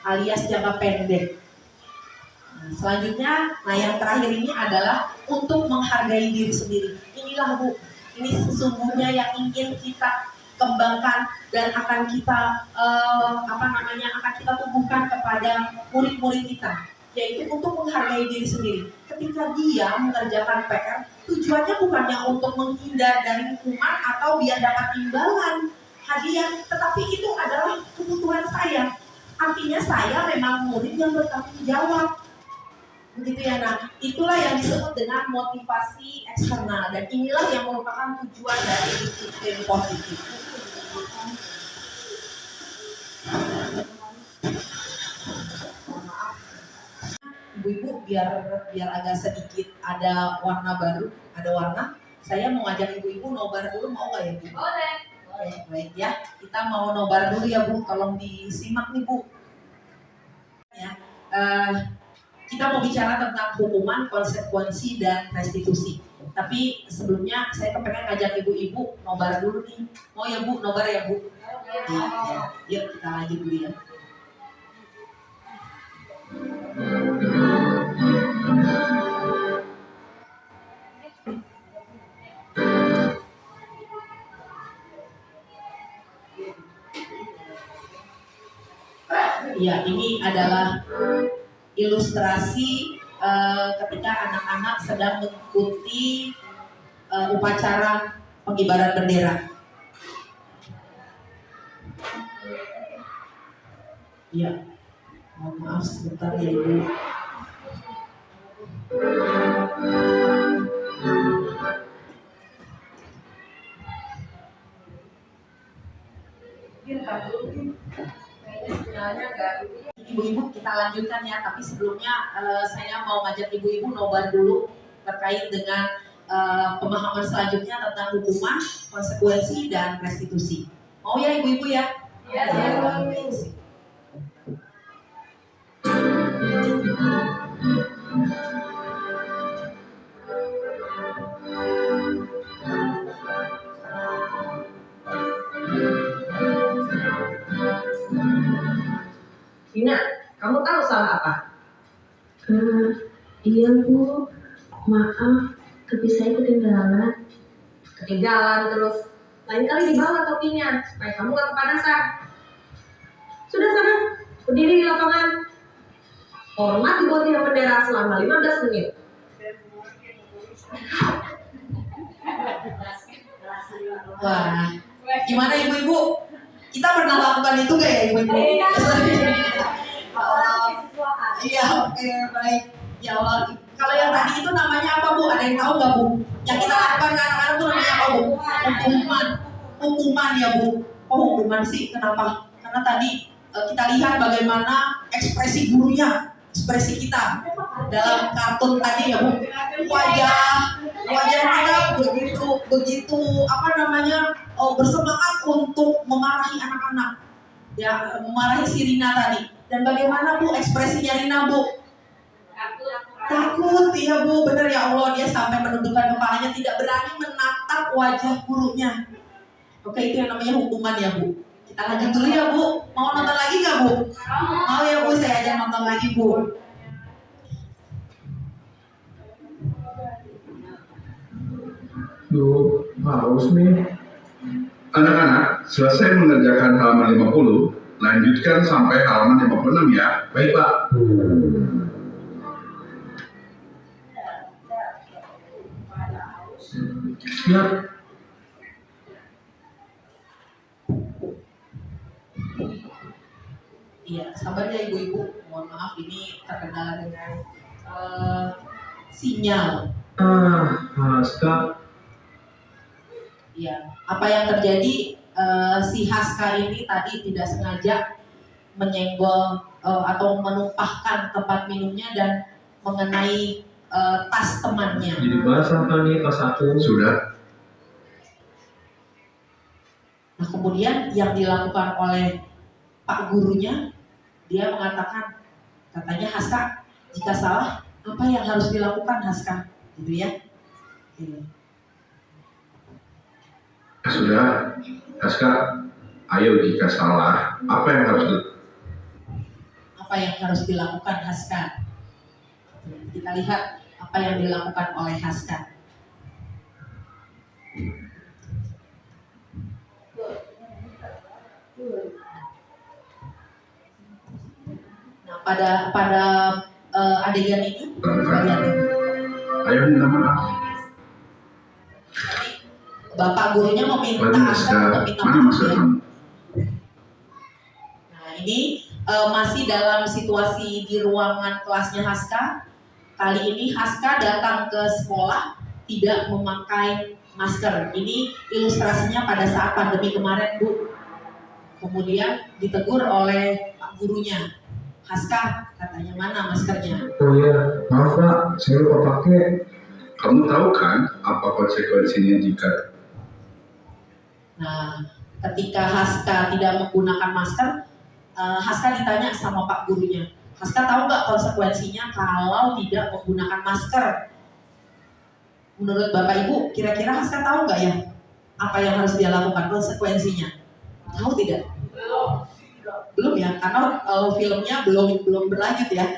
alias jangka pendek. Selanjutnya, yang terakhir ini adalah untuk menghargai diri sendiri. Inilah Bu, ini sesungguhnya yang ingin kita kembangkan dan akan kita akan kita tumbuhkan kepada murid-murid kita, yaitu untuk menghargai diri sendiri. Ketika dia mengerjakan PR, tujuannya bukannya untuk menghindar dari hukuman atau biar dapat imbalan hadiah, tetapi itu adalah kebutuhan saya. Artinya saya memang murid yang bertanggung jawab. Begitu ya, nah itulah yang disebut dengan motivasi eksternal, dan inilah yang merupakan tujuan dari disiplin positif. Ibu-ibu biar agak sedikit ada warna baru, ada warna. Saya mau ngajak ibu-ibu nobar dulu, mau nggak ya Bu? Boleh. Oke, baik ya. Kita mau nobar dulu ya Bu, tolong disimak nih Bu. Ya, kita mau bicara tentang hukuman, konsekuensi, dan restitusi. Tapi sebelumnya saya kepengen ngajak ibu-ibu nobar dulu nih. Mau ya Bu, nobar ya Bu? Ya. Yuk kita lanjut dulu ya. Ya, ini adalah ilustrasi ketika anak-anak sedang mengikuti upacara pengibaran bendera. Ya, mohon maaf sebentar ya Ibu. Ibu-ibu kita lanjutkan ya, tapi sebelumnya saya mau ngajak ibu-ibu nobar dulu terkait dengan pemahaman selanjutnya tentang hukuman, konsekuensi, dan restitusi. Mau ya ibu-ibu ya? Iya. Dina, kamu tahu salah apa? Iya Bu, maaf, tapi saya ketinggalan. Ketinggalan terus. Lain kali dibawa topinya, supaya kamu gak kepanasan. Sudah sana, berdiri di lapangan. Hormat di bawah tiang bendera selama 15 menit. Wah, gimana ibu-ibu? Kita pernah lakukan itu gak ya ibu-ibu? Iya, oke, baik. Ya Allah, kalau yang tadi itu namanya apa Bu? Ada yang tahu nggak Bu? Yang kita lakukan ke anak-anak itu namanya apa Bu? Hukuman ya Bu. Oh hukuman sih, kenapa? Karena tadi kita lihat bagaimana ekspresi gurunya, ekspresi kita dalam kartun tadi ya Bu. Wajah kita begitu bersemangat untuk memarahi anak-anak, ya memarahi si Rina tadi. Dan bagaimana Bu ekspresinya Rina Bu? Takut ya Bu, benar ya Allah, dia sampai menundukkan kepalanya, tidak berani menatap wajah gurunya. Oke, itu yang namanya hukuman ya Bu. Kita lanjut dulu ya Bu. Mau nonton lagi nggak Bu? Mau ya Bu, saya ajak nonton lagi Bu. Duh, haus nih. Anak-anak, selesai mengerjakan halaman 50, lanjutkan sampai halaman 56 ya. Baik Pak. Siap. Iya, sabar ya ibu-ibu. Mohon maaf ini terkendala dengan sinyal. Astaga. Ya, apa yang terjadi si Haska ini tadi tidak sengaja menyenggol atau menumpahkan tempat minumnya dan mengenai tas temannya. Jadi bahas apa nih pas aku? Sudah. Nah, kemudian yang dilakukan oleh Pak gurunya, dia mengatakan, katanya Haska, jika salah, apa yang harus dilakukan Haska? Gitu ya. Sudah, Haska, ayo jika salah, apa yang harus dilakukan Haska? Kita lihat apa yang dilakukan oleh Haska. Nah, pada adegan ini, ayo minta maaf. Bapak gurunya meminta Haska untuk minta Mana maaf ya. kamu? Nah, ini masih dalam situasi di ruangan kelasnya Haska. Kali ini Haska datang ke sekolah tidak memakai masker. Ini ilustrasinya pada saat pandemi kemarin, Bu. Kemudian ditegur oleh Pak gurunya. Haska, katanya mana maskernya? Oh iya, maaf Pak, saya lupa pakai. Kamu tahu kan apa konsekuensinya jika Nah, ketika Haska tidak menggunakan masker, Haska ditanya sama Pak gurunya, Haska tahu nggak konsekuensinya kalau tidak menggunakan masker? Menurut Bapak Ibu, kira-kira Haska tahu nggak ya apa yang harus dia lakukan, konsekuensinya? Tahu tidak? Belum ya, karena filmnya belum berlanjut ya.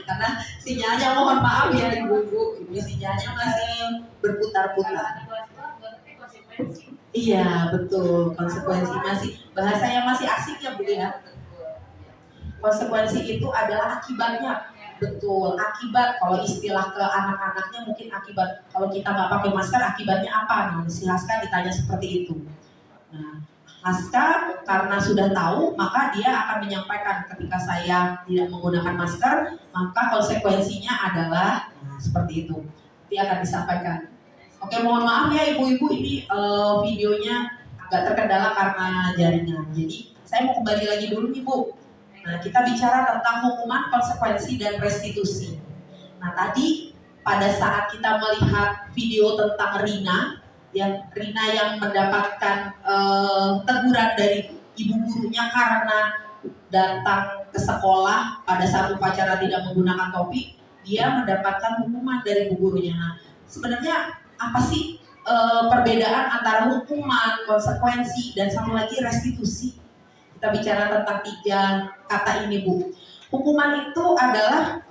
Karena sinyalnya, mohon maaf ya Ibu-ibu, ini sinyalnya masih berputar-putar. Iya betul, konsekuensi masih, bahasanya masih asing ya Bu ya. Konsekuensi itu adalah akibatnya, betul, akibat. Kalau istilah ke anak-anaknya mungkin akibat. Kalau kita nggak pakai masker akibatnya apa? Nah, si Haska ditanya seperti itu. Nah, Haska karena sudah tahu maka dia akan menyampaikan, ketika saya tidak menggunakan masker maka konsekuensinya adalah seperti itu. Dia akan disampaikan. Oke, mohon maaf ya ibu-ibu, ini videonya agak terkendala karena jaringan. Jadi saya mau kembali lagi dulu nih Bu. Nah, kita bicara tentang hukuman, konsekuensi, dan restitusi. Nah, tadi pada saat kita melihat video tentang Rina yang mendapatkan teguran dari ibu gurunya karena datang ke sekolah pada saat upacara tidak menggunakan topi, dia mendapatkan hukuman dari ibu gurunya. Nah, sebenarnya apa sih perbedaan antara hukuman, konsekuensi, dan satu lagi restitusi? Kita bicara tentang 3 kata ini Bu. Hukuman itu adalah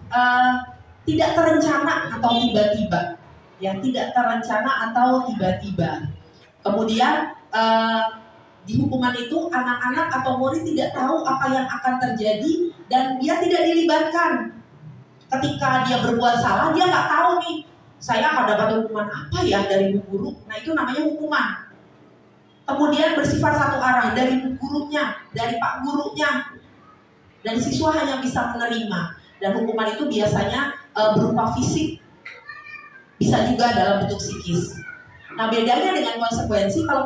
tidak terencana atau tiba-tiba, ya, tidak terencana atau tiba-tiba. Kemudian di hukuman itu anak-anak atau murid tidak tahu apa yang akan terjadi dan dia tidak dilibatkan. Ketika dia berbuat salah, dia nggak tahu nih, saya akan dapat hukuman apa ya dari bu guru. Nah, itu namanya hukuman. Kemudian bersifat satu arah, dari bu gurunya, dari pak gurunya, dan siswa hanya bisa menerima. Dan hukuman itu biasanya berupa fisik, bisa juga dalam bentuk psikis. Nah, bedanya dengan konsekuensi, kalau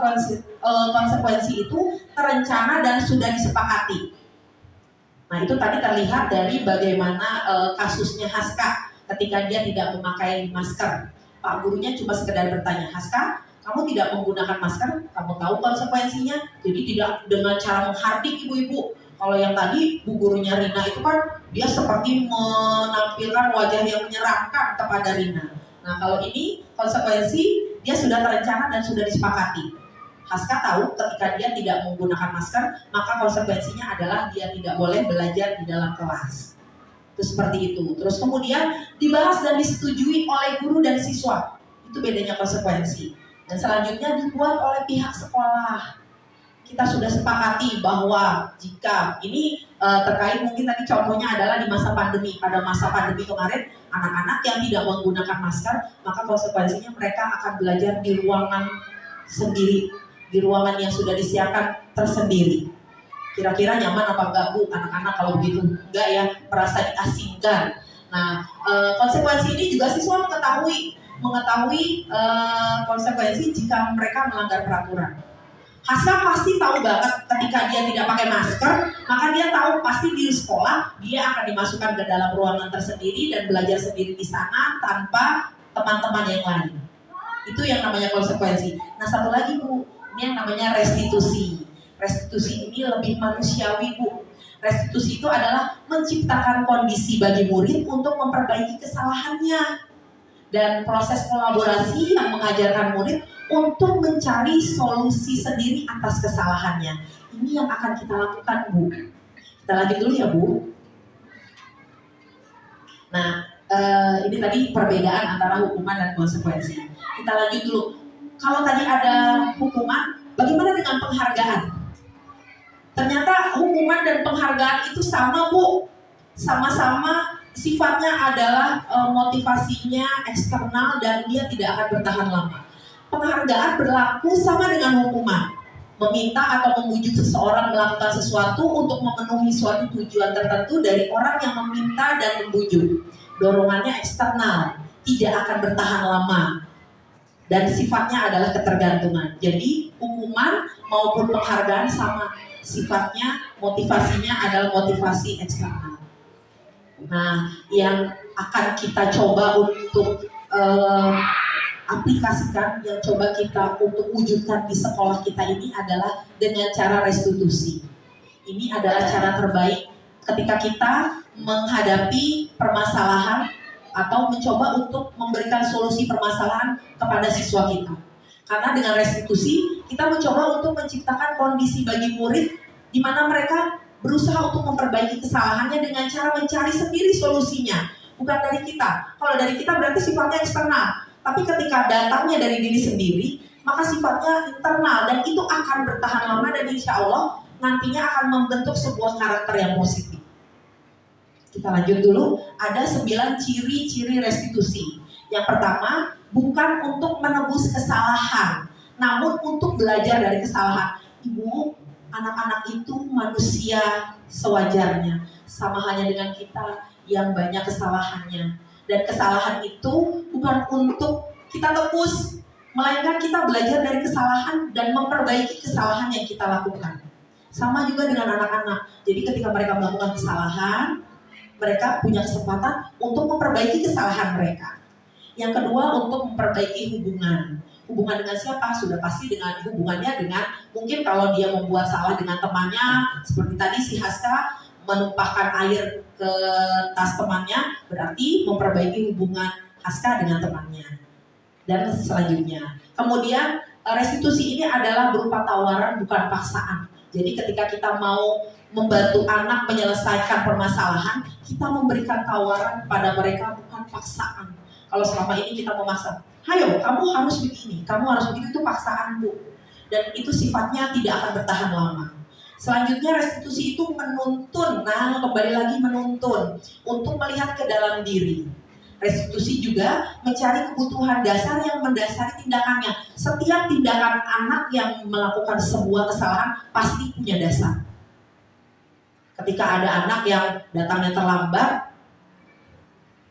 konsekuensi itu terencana dan sudah disepakati. Nah, itu tadi terlihat dari bagaimana kasusnya Haska ketika dia tidak memakai masker. Pak gurunya cuma sekedar bertanya, Haska, kamu tidak menggunakan masker, kamu tahu konsekuensinya? Jadi tidak dengan cara menghardik ibu-ibu. Kalau yang tadi bu gurunya Rina itu kan dia seperti menampilkan wajah yang menyeramkan kepada Rina. Nah, kalau ini konsekuensi dia sudah terencana dan sudah disepakati. Haska tahu ketika dia tidak menggunakan masker, maka konsekuensinya adalah dia tidak boleh belajar di dalam kelas. Itu seperti itu. Terus kemudian dibahas dan disetujui oleh guru dan siswa. Itu bedanya konsekuensi. Dan selanjutnya dibuat oleh pihak sekolah. Kita sudah sepakati bahwa jika ini terkait, mungkin tadi contohnya adalah di masa pandemi. Pada masa pandemi kemarin, anak-anak yang tidak menggunakan masker, maka konsekuensinya mereka akan belajar di ruangan sendiri, di ruangan yang sudah disiapkan tersendiri. Kira-kira nyaman apa enggak Bu anak-anak kalau begitu? Enggak ya, merasa diasingkan. Nah, konsekuensi ini juga siswa mengetahui mengetahui konsekuensi jika mereka melanggar peraturan. Haska pasti tahu banget ketika dia tidak pakai masker, maka dia tahu pasti di sekolah dia akan dimasukkan ke dalam ruangan tersendiri dan belajar sendiri di sana tanpa teman-teman yang lain. Itu yang namanya konsekuensi. Nah, satu lagi Bu, ini yang namanya restitusi. Restitusi ini lebih manusiawi Bu. Restitusi itu adalah menciptakan kondisi bagi murid untuk memperbaiki kesalahannya. Dan proses kolaborasi yang mengajarkan murid untuk mencari solusi sendiri atas kesalahannya. Ini yang akan kita lakukan Bu. Kita lanjut dulu ya Bu. Nah, ini tadi perbedaan antara hukuman dan konsekuensi. Kita lanjut dulu. Kalau tadi ada hukuman, bagaimana dengan penghargaan? Ternyata hukuman dan penghargaan itu sama Bu. Sama-sama sifatnya adalah motivasinya eksternal dan dia tidak akan bertahan lama. Penghargaan berlaku sama dengan hukuman. Meminta atau membujuk seseorang melakukan sesuatu untuk memenuhi suatu tujuan tertentu dari orang yang meminta dan membujuk. Dorongannya eksternal, tidak akan bertahan lama. Dan sifatnya adalah ketergantungan. Jadi hukuman maupun penghargaan sama. Sifatnya, motivasinya adalah motivasi eksternal. Nah, yang akan kita coba untuk aplikasikan, yang coba kita untuk wujudkan di sekolah kita ini adalah dengan cara restitusi. Ini adalah cara terbaik ketika kita menghadapi permasalahan atau mencoba untuk memberikan solusi permasalahan kepada siswa kita. Karena dengan restitusi, kita mencoba untuk menciptakan kondisi bagi murid di mana mereka berusaha untuk memperbaiki kesalahannya dengan cara mencari sendiri solusinya, bukan dari kita. Kalau dari kita berarti sifatnya eksternal, tapi ketika datangnya dari diri sendiri, maka sifatnya internal dan itu akan bertahan lama dan insya Allah nantinya akan membentuk sebuah karakter yang positif. Kita lanjut dulu, ada 9 ciri-ciri restitusi. Yang pertama, bukan untuk menebus kesalahan, namun untuk belajar dari kesalahan. Ibu, anak-anak itu manusia sewajarnya, sama halnya dengan kita yang banyak kesalahannya. Dan kesalahan itu bukan untuk kita tebus, melainkan kita belajar dari kesalahan dan memperbaiki kesalahan yang kita lakukan. Sama juga dengan anak-anak. Jadi ketika mereka melakukan kesalahan, mereka punya kesempatan untuk memperbaiki kesalahan mereka. Yang kedua, untuk memperbaiki hubungan. Hubungan dengan siapa? Sudah pasti dengan hubungannya dengan, mungkin kalau dia membuat salah dengan temannya, seperti tadi si Haska menumpahkan air ke tas temannya, berarti memperbaiki hubungan Haska dengan temannya. Dan selanjutnya, kemudian restitusi ini adalah berupa tawaran bukan paksaan. Jadi ketika kita mau membantu anak menyelesaikan permasalahan, kita memberikan tawaran pada mereka bukan paksaan. Kalau selama ini kita memaksa, ayo kamu harus begini, kamu harus begitu, itu paksaan Bu. Dan itu sifatnya tidak akan bertahan lama. Selanjutnya restitusi itu menuntun, nah kembali lagi menuntun untuk melihat ke dalam diri. Restitusi juga mencari kebutuhan dasar yang mendasari tindakannya. Setiap tindakan anak yang melakukan sebuah kesalahan pasti punya dasar. Ketika ada anak yang datangnya terlambat,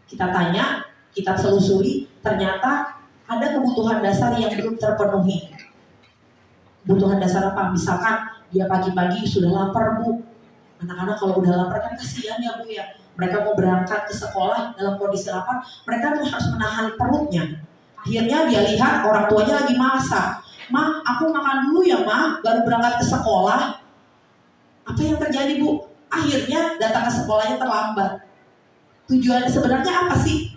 kita tanya, kita telusuri, ternyata ada kebutuhan dasar yang belum terpenuhi. Kebutuhan dasar apa? Misalkan dia pagi-pagi sudah lapar Bu. Anak-anak kalau udah lapar kan kasihan ya Bu ya. Mereka mau berangkat ke sekolah dalam kondisi lapar, mereka tuh harus menahan perutnya. Akhirnya dia lihat orang tuanya lagi masak. Ma, aku makan dulu ya Ma, baru berangkat ke sekolah. Apa yang terjadi Bu? Akhirnya datang ke sekolahnya terlambat. Tujuan sebenarnya apa sih?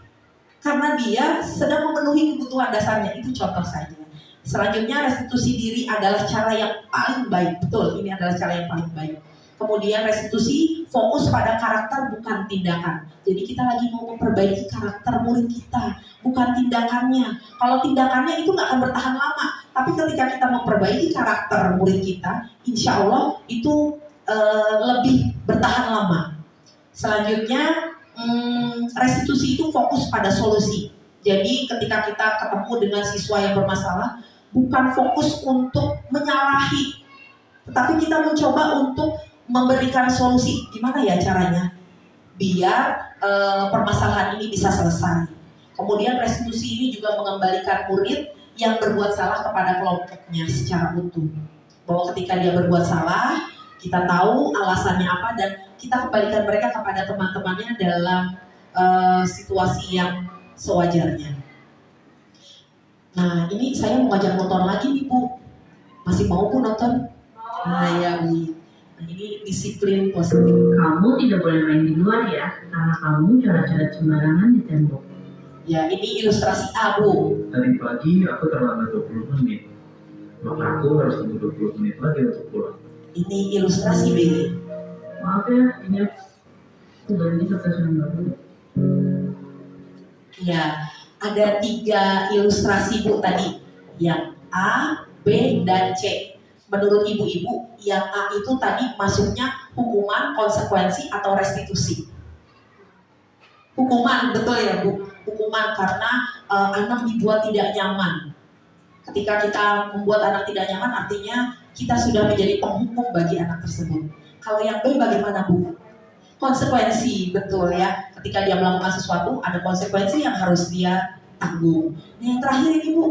Karena dia sedang memenuhi kebutuhan dasarnya. Itu contoh saja. Selanjutnya restitusi diri adalah cara yang paling baik. Betul, ini adalah cara yang paling baik. Kemudian restitusi fokus pada karakter bukan tindakan. Jadi kita lagi mau memperbaiki karakter murid kita, bukan tindakannya. Kalau tindakannya itu nggak akan bertahan lama. Tapi ketika kita memperbaiki karakter murid kita, insya Allah itu lebih bertahan lama. Selanjutnya restitusi itu fokus pada solusi. Jadi ketika kita ketemu dengan siswa yang bermasalah, bukan fokus untuk menyalahi, tetapi kita mencoba untuk memberikan solusi. Gimana ya caranya biar permasalahan ini bisa selesai. Kemudian restitusi ini juga mengembalikan murid yang berbuat salah kepada kelompoknya secara utuh. Bahwa ketika dia berbuat salah, kita tahu alasannya apa dan kita kembalikan mereka kepada teman-temannya dalam situasi yang sewajarnya. Nah, ini saya mau ngajak nonton lagi nih Bu. Masih mau Bu nonton? Nah ya Bu. Nah, ini disiplin positif. Kamu tidak boleh main di luar ya, karena kamu coret-coret sembarangan di tembok. Ya, ini ilustrasi A Bu. Tadi pagi aku terlambat 20 menit. Maka aku harus tunggu 20 menit lagi untuk pulang. Ini ilustrasi B. Maaf ya, ini aku berhenti sampai 9 menit. Ya, ada 3 ilustrasi Bu tadi. Yang A, B, dan C. Menurut ibu-ibu, yang A itu tadi masuknya hukuman, konsekuensi, atau restitusi. Hukuman, betul ya Bu? Hukuman karena anak dibuat tidak nyaman. Ketika kita membuat anak tidak nyaman, artinya kita sudah menjadi penghukum bagi anak tersebut. Kalau yang B bagaimana Bu? Konsekuensi, betul ya. Ketika dia melakukan sesuatu, ada konsekuensi yang harus dia tanggung. Nah, yang terakhir ini Bu,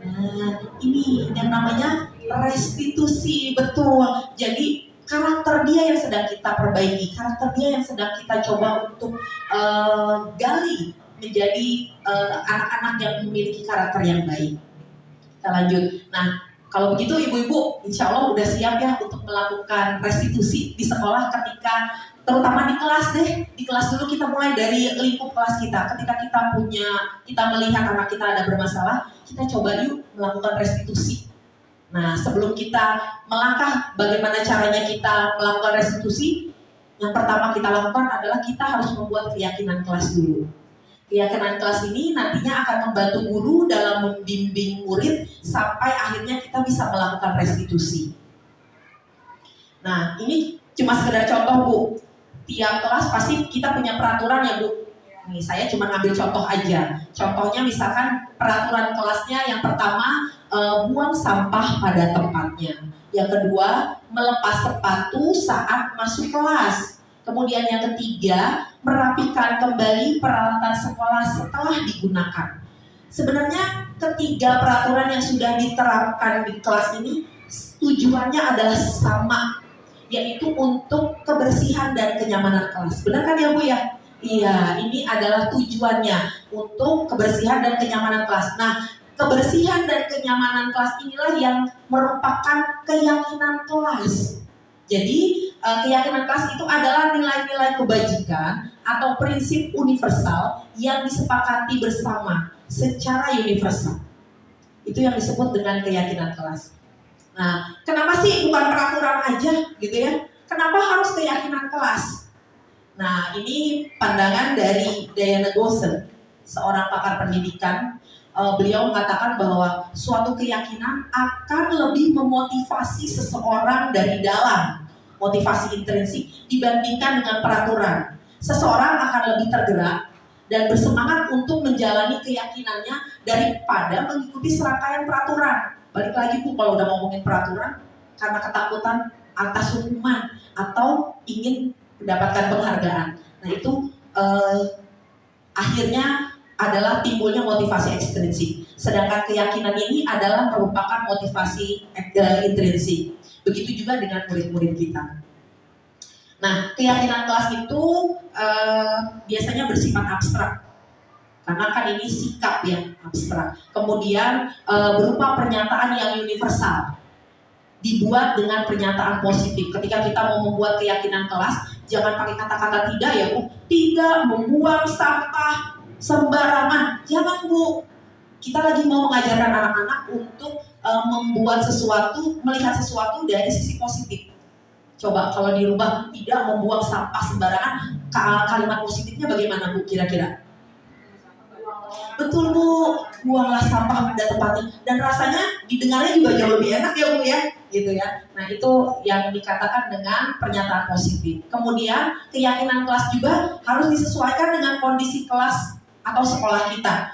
nah ini yang namanya restitusi, betul. Jadi karakter dia yang sedang kita perbaiki, karakter dia yang sedang kita coba untuk gali menjadi anak-anak yang memiliki karakter yang baik. Kita lanjut. Nah, kalau begitu ibu-ibu, insya Allah udah siap ya untuk melakukan restitusi di sekolah ketika, terutama di kelas deh. Di kelas dulu kita mulai dari lingkup kelas kita. Ketika kita melihat anak kita ada bermasalah, kita coba yuk melakukan restitusi. Nah, sebelum kita melangkah bagaimana caranya kita melakukan restitusi, yang pertama kita lakukan adalah kita harus membuat keyakinan kelas dulu. Keyakinan kelas ini nantinya akan membantu guru dalam membimbing murid sampai akhirnya kita bisa melakukan restitusi. Nah, ini cuma sekedar contoh Bu. Tiap kelas pasti kita punya peraturan ya Bu. Nih, saya cuma ngambil contoh aja. Contohnya misalkan peraturan kelasnya yang pertama, buang sampah pada tempatnya. Yang kedua, melepas sepatu saat masuk kelas. Kemudian yang ketiga, merapikan kembali peralatan sekolah setelah digunakan. Sebenarnya ketiga peraturan yang sudah diterapkan di kelas ini tujuannya adalah sama, yaitu untuk kebersihan dan kenyamanan kelas. Benar kan ya Bu ya? Iya, ini adalah tujuannya untuk kebersihan dan kenyamanan kelas. Nah, kebersihan dan kenyamanan kelas inilah yang merupakan keyakinan kelas. Jadi keyakinan kelas itu adalah nilai-nilai kebajikan atau prinsip universal yang disepakati bersama secara universal. Itu yang disebut dengan keyakinan kelas. Nah, kenapa sih bukan peraturan aja gitu ya? Kenapa harus keyakinan kelas? Nah, ini pandangan dari Diana Gosen, seorang pakar pendidikan. Beliau mengatakan bahwa suatu keyakinan akan lebih memotivasi seseorang dari dalam, motivasi intrinsik, dibandingkan dengan peraturan. Seseorang akan lebih tergerak dan bersemangat untuk menjalani keyakinannya daripada mengikuti serangkaian peraturan. Balik lagi Bu, kalau udah ngomongin peraturan, karena ketakutan atas hukuman atau ingin mendapatkan penghargaan. Nah itu akhirnya adalah timbulnya motivasi ekstrinsik. Sedangkan keyakinan ini adalah merupakan motivasi intrinsik. Begitu juga dengan murid-murid kita. Nah, keyakinan kelas itu biasanya bersifat abstrak. Karena kan ini sikap yang abstrak. Kemudian berupa pernyataan yang universal. Dibuat dengan pernyataan positif. Ketika kita mau membuat keyakinan kelas, jangan pakai kata-kata tidak ya Bu. Tidak membuang sampah sembarangan, jangan Bu. Kita lagi mau mengajarkan anak-anak untuk membuat sesuatu, melihat sesuatu dari sisi positif. Coba kalau dirubah, tidak membuang sampah sembarangan, kalimat positifnya bagaimana Bu kira-kira? Betul Bu, buanglah sampah pada tempatnya. Dan rasanya didengarnya juga jauh lebih enak ya Bu ya, gitu ya. Nah itu yang dikatakan dengan pernyataan positif. Kemudian keyakinan kelas juga harus disesuaikan dengan kondisi kelas atau sekolah kita.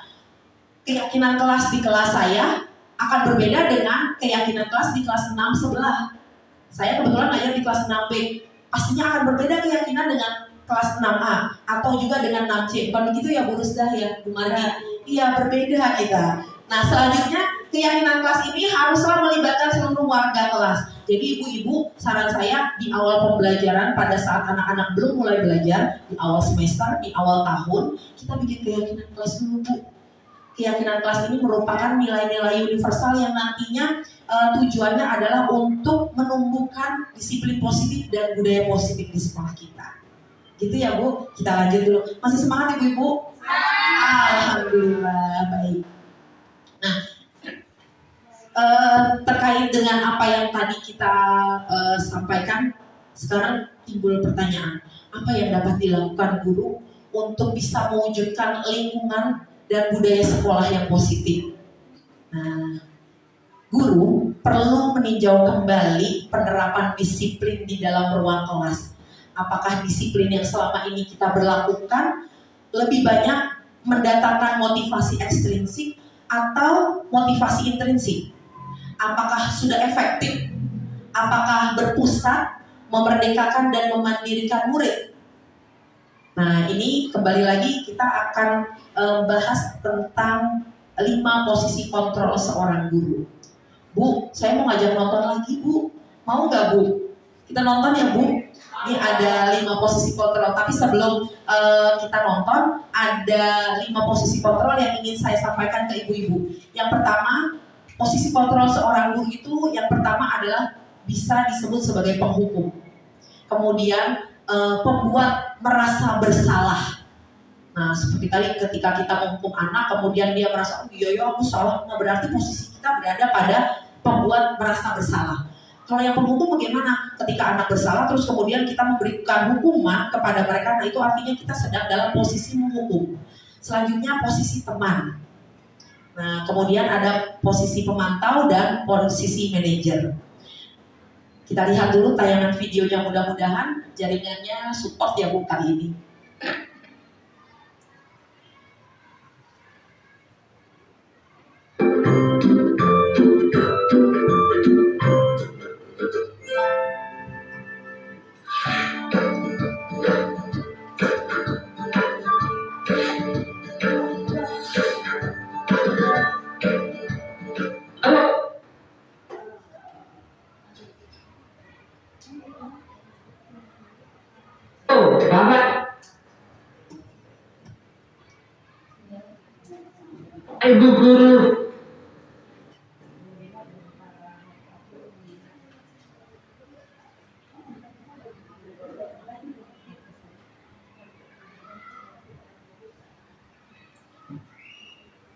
Keyakinan kelas di kelas saya akan berbeda dengan keyakinan kelas di kelas 6 sebelah. Saya kebetulan ngajar di kelas 6B. Pastinya akan berbeda keyakinan dengan kelas 6A atau juga dengan 6C. Bukan begitu ya Bu Rusdah ya, Bu Mardi? Iya, berbeda kita. Nah, selanjutnya keyakinan kelas ini haruslah melibatkan seluruh warga kelas. Jadi ibu-ibu, saran saya di awal pembelajaran pada saat anak-anak belum mulai belajar, di awal semester, di awal tahun, kita bikin keyakinan kelas dulu Bu. Keyakinan kelas ini merupakan nilai-nilai universal yang nantinya tujuannya adalah untuk menumbuhkan disiplin positif dan budaya positif di sekolah kita. Gitu ya Bu, kita lanjut dulu. Masih semangat ibu-ibu? Alhamdulillah, baik. Nah, terkait dengan apa yang tadi kita sampaikan, sekarang timbul pertanyaan, apa yang dapat dilakukan guru untuk bisa mewujudkan lingkungan dan budaya sekolah yang positif? Nah, guru perlu meninjau kembali penerapan disiplin di dalam ruang kelas. Apakah disiplin yang selama ini kita berlakukan lebih banyak mendatangkan motivasi ekstrinsik atau motivasi intrinsik? Apakah sudah efektif? Apakah berpusat, memerdekakan dan memandirikan murid? Nah, ini kembali lagi kita akan bahas tentang 5 posisi kontrol seorang guru. Bu, saya mau ngajak nonton lagi Bu. Mau nggak Bu? Kita nonton ya Bu. Ini ada 5 posisi kontrol. Tapi sebelum kita nonton, ada 5 posisi kontrol yang ingin saya sampaikan ke ibu-ibu. Yang pertama, posisi kontrol seorang guru itu yang pertama adalah bisa disebut sebagai penghukum. Kemudian pembuat merasa bersalah. Nah, seperti tadi ketika kita menghukum anak, kemudian dia merasa, oh iya aku salah. Nah, berarti posisi kita berada pada pembuat merasa bersalah. Kalau yang penghukum bagaimana? Ketika anak bersalah terus kemudian kita memberikan hukuman kepada mereka, nah itu artinya kita sedang dalam posisi menghukum. Selanjutnya posisi teman. Nah, kemudian ada posisi pemantau dan posisi manajer. Kita lihat dulu tayangan videonya, mudah-mudahan jaringannya support ya Bu kali ini. Ibu guru.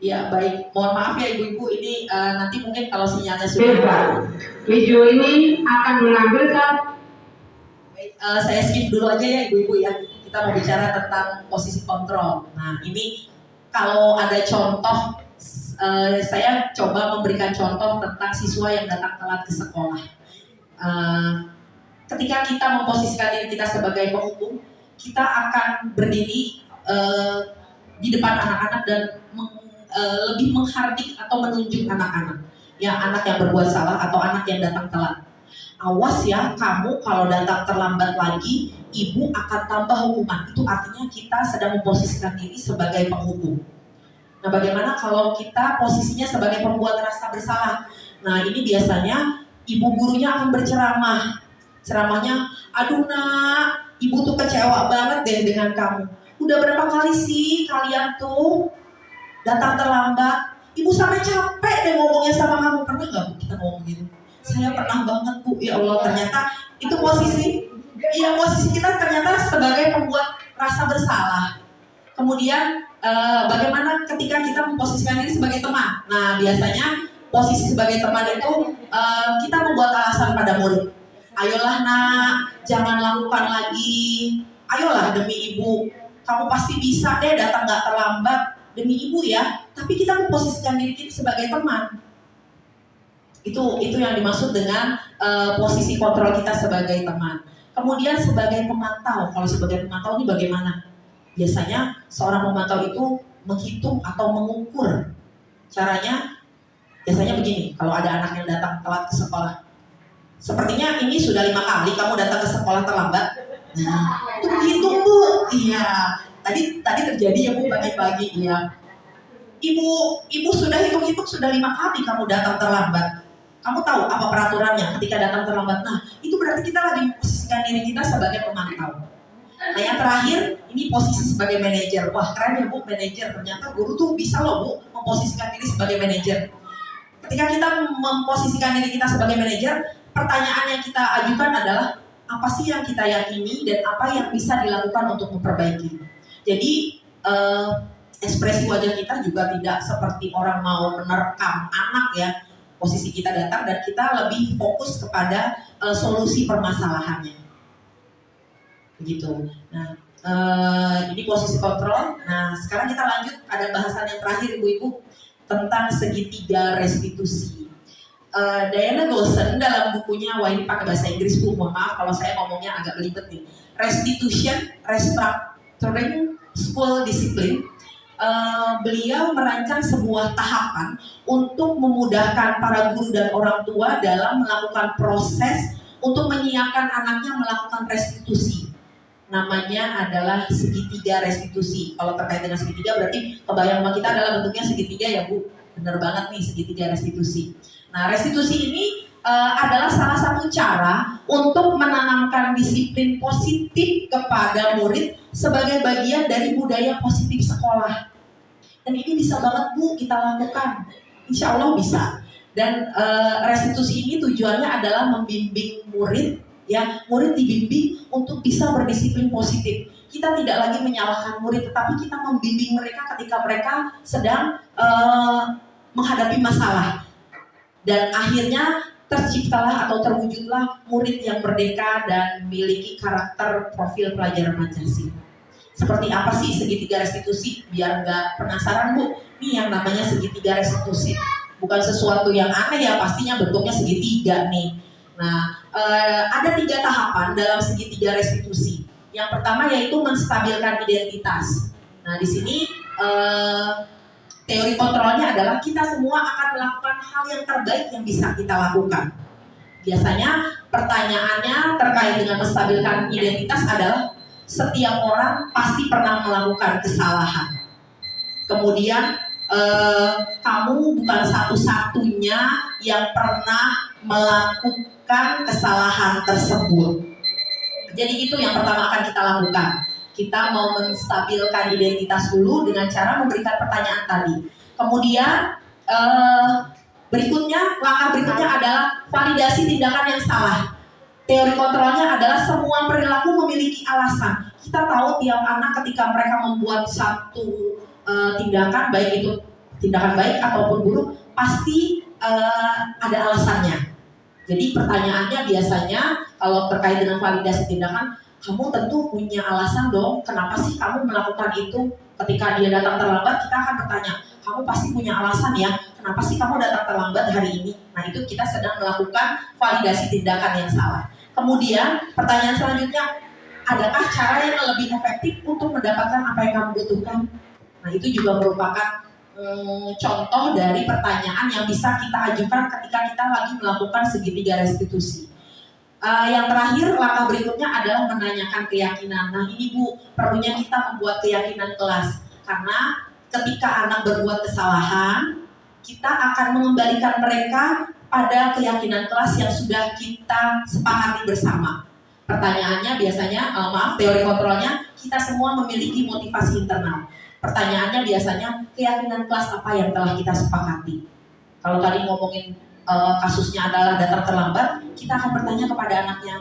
Ya baik, mohon maaf ya ibu-ibu, ini nanti mungkin kalau sinyalnya sudah Bebas. Video ini akan menampilkan. baik, saya skip dulu aja ya ibu-ibu ya. Kita mau bicara tentang posisi kontrol. Nah ini kalau ada contoh, saya coba memberikan contoh tentang siswa yang datang telat ke sekolah. Ketika kita memposisikan diri kita sebagai penghukum, kita akan berdiri di depan anak-anak dan lebih menghardik atau menunjuk anak-anak. Ya, anak yang berbuat salah atau anak yang datang telat. Awas ya, kamu kalau datang terlambat lagi, ibu akan tambah hukuman. Itu artinya kita sedang memposisikan diri sebagai penghukum. Nah, bagaimana kalau kita posisinya sebagai pembuat rasa bersalah? Nah, ini biasanya ibu gurunya akan berceramah. Ceramahnya, aduh nak, ibu tuh kecewa banget deh dengan kamu. Udah berapa kali sih kalian tuh datang terlambat? Ibu sampai capek deh ngomongnya sama kamu. Pernah gak Bu kita ngomong gitu? Saya pernah banget Bu, ya Allah, ternyata itu posisi kita ternyata sebagai pembuat rasa bersalah. Kemudian bagaimana ketika kita memposisikan diri sebagai teman? Nah, biasanya posisi sebagai teman itu kita membuat alasan pada murid. Ayolah nak, jangan lakukan lagi. Ayolah demi ibu, kamu pasti bisa deh datang gak terlambat demi ibu ya. Tapi kita memposisikan diri kita sebagai teman. Itu yang dimaksud dengan posisi kontrol kita sebagai teman. Kemudian sebagai pemantau, kalau sebagai pemantau ini bagaimana? Biasanya seorang pemantau itu menghitung atau mengukur. Caranya biasanya begini, kalau ada anak yang datang telat ke sekolah. Sepertinya ini sudah 5 kali kamu datang ke sekolah terlambat. Nah, itu hitung Bu. Iya. Tadi terjadi ya Bu pagi-pagi ya. Ibu sudah hitung-hitung sudah 5 kali kamu datang terlambat. Kamu tahu apa peraturannya ketika datang terlambat? Nah, itu berarti kita lagi memposisikan diri kita sebagai pemantau. Nah, yang terakhir, ini posisi sebagai manajer. Wah, keren ya Bu, manajer. Ternyata guru tuh bisa loh Bu, memposisikan diri sebagai manajer. Ketika kita memposisikan diri kita sebagai manajer, pertanyaan yang kita ajukan adalah, apa sih yang kita yakini dan apa yang bisa dilakukan untuk memperbaiki. Jadi, ekspresi wajah kita juga tidak seperti orang mau menerkam anak ya. Posisi kita datang dan kita lebih fokus kepada solusi permasalahannya. Begitu. Nah, ini posisi kontrol. Nah, sekarang kita lanjut pada bahasan yang terakhir Ibu-Ibu tentang segitiga restitusi. Diana Golson dalam bukunya, wah ini pakai bahasa Inggris Bu, mohon maaf kalau saya ngomongnya agak belibet nih. Restitution, Restructuring School Discipline. Beliau merancang sebuah tahapan untuk memudahkan para guru dan orang tua dalam melakukan proses untuk menyiapkan anaknya melakukan restitusi. Namanya adalah segitiga restitusi. Kalau terkait dengan segitiga berarti kebayang sama kita adalah bentuknya segitiga ya Bu. Bener banget nih segitiga restitusi. Nah, restitusi ini adalah salah satu cara untuk menanamkan disiplin positif kepada murid sebagai bagian dari budaya positif sekolah. Dan ini bisa banget Bu kita lakukan, insya Allah bisa. Dan restitusi ini tujuannya adalah membimbing murid, ya murid dibimbing untuk bisa berdisiplin positif. Kita tidak lagi menyalahkan murid, tetapi kita membimbing mereka ketika mereka sedang menghadapi masalah. Dan akhirnya terciptalah atau terwujudlah murid yang merdeka dan memiliki karakter profil pelajaran Pancasila. Seperti apa sih segitiga restitusi? Biar nggak penasaran Bu, ini yang namanya segitiga restitusi. Bukan sesuatu yang aneh ya, pastinya bentuknya segitiga nih. Nah, ada 3 tahapan dalam segitiga restitusi. Yang pertama yaitu menstabilkan identitas. Nah, di sini teori kontrolnya adalah kita semua akan melakukan hal yang terbaik yang bisa kita lakukan. Biasanya pertanyaannya terkait dengan menstabilkan identitas adalah setiap orang pasti pernah melakukan kesalahan. Kemudian kamu bukan satu-satunya yang pernah melakukan kesalahan tersebut. Jadi itu yang pertama akan kita lakukan. Kita mau menstabilkan identitas dulu dengan cara memberikan pertanyaan tadi. Kemudian langkah berikutnya adalah validasi tindakan yang salah. Teori kontrolnya adalah semua perilaku memiliki alasan. Kita tahu tiap anak ketika mereka membuat satu tindakan, baik itu tindakan baik ataupun buruk, pasti ada alasannya. Jadi pertanyaannya biasanya kalau terkait dengan validasi tindakan, kamu tentu punya alasan dong, kenapa sih kamu melakukan itu? Ketika dia datang terlambat, kita akan bertanya, kamu pasti punya alasan ya, kenapa sih kamu datang terlambat hari ini? Nah, itu kita sedang melakukan validasi tindakan yang salah. Kemudian pertanyaan selanjutnya, adakah cara yang lebih efektif untuk mendapatkan apa yang kamu butuhkan? Nah, itu juga merupakan contoh dari pertanyaan yang bisa kita ajukan ketika kita lagi melakukan segitiga restitusi. Yang terakhir, langkah berikutnya adalah menanyakan keyakinan. Nah, ini Bu, perlunya kita membuat keyakinan kelas. Karena ketika anak berbuat kesalahan, kita akan mengembalikan mereka pada keyakinan kelas yang sudah kita sepakati bersama. Pertanyaannya biasanya, teori kontrolnya, kita semua memiliki motivasi internal. Pertanyaannya biasanya, keyakinan kelas apa yang telah kita sepakati? Kalau tadi ngomongin kasusnya adalah datang terlambat, kita akan bertanya kepada anaknya,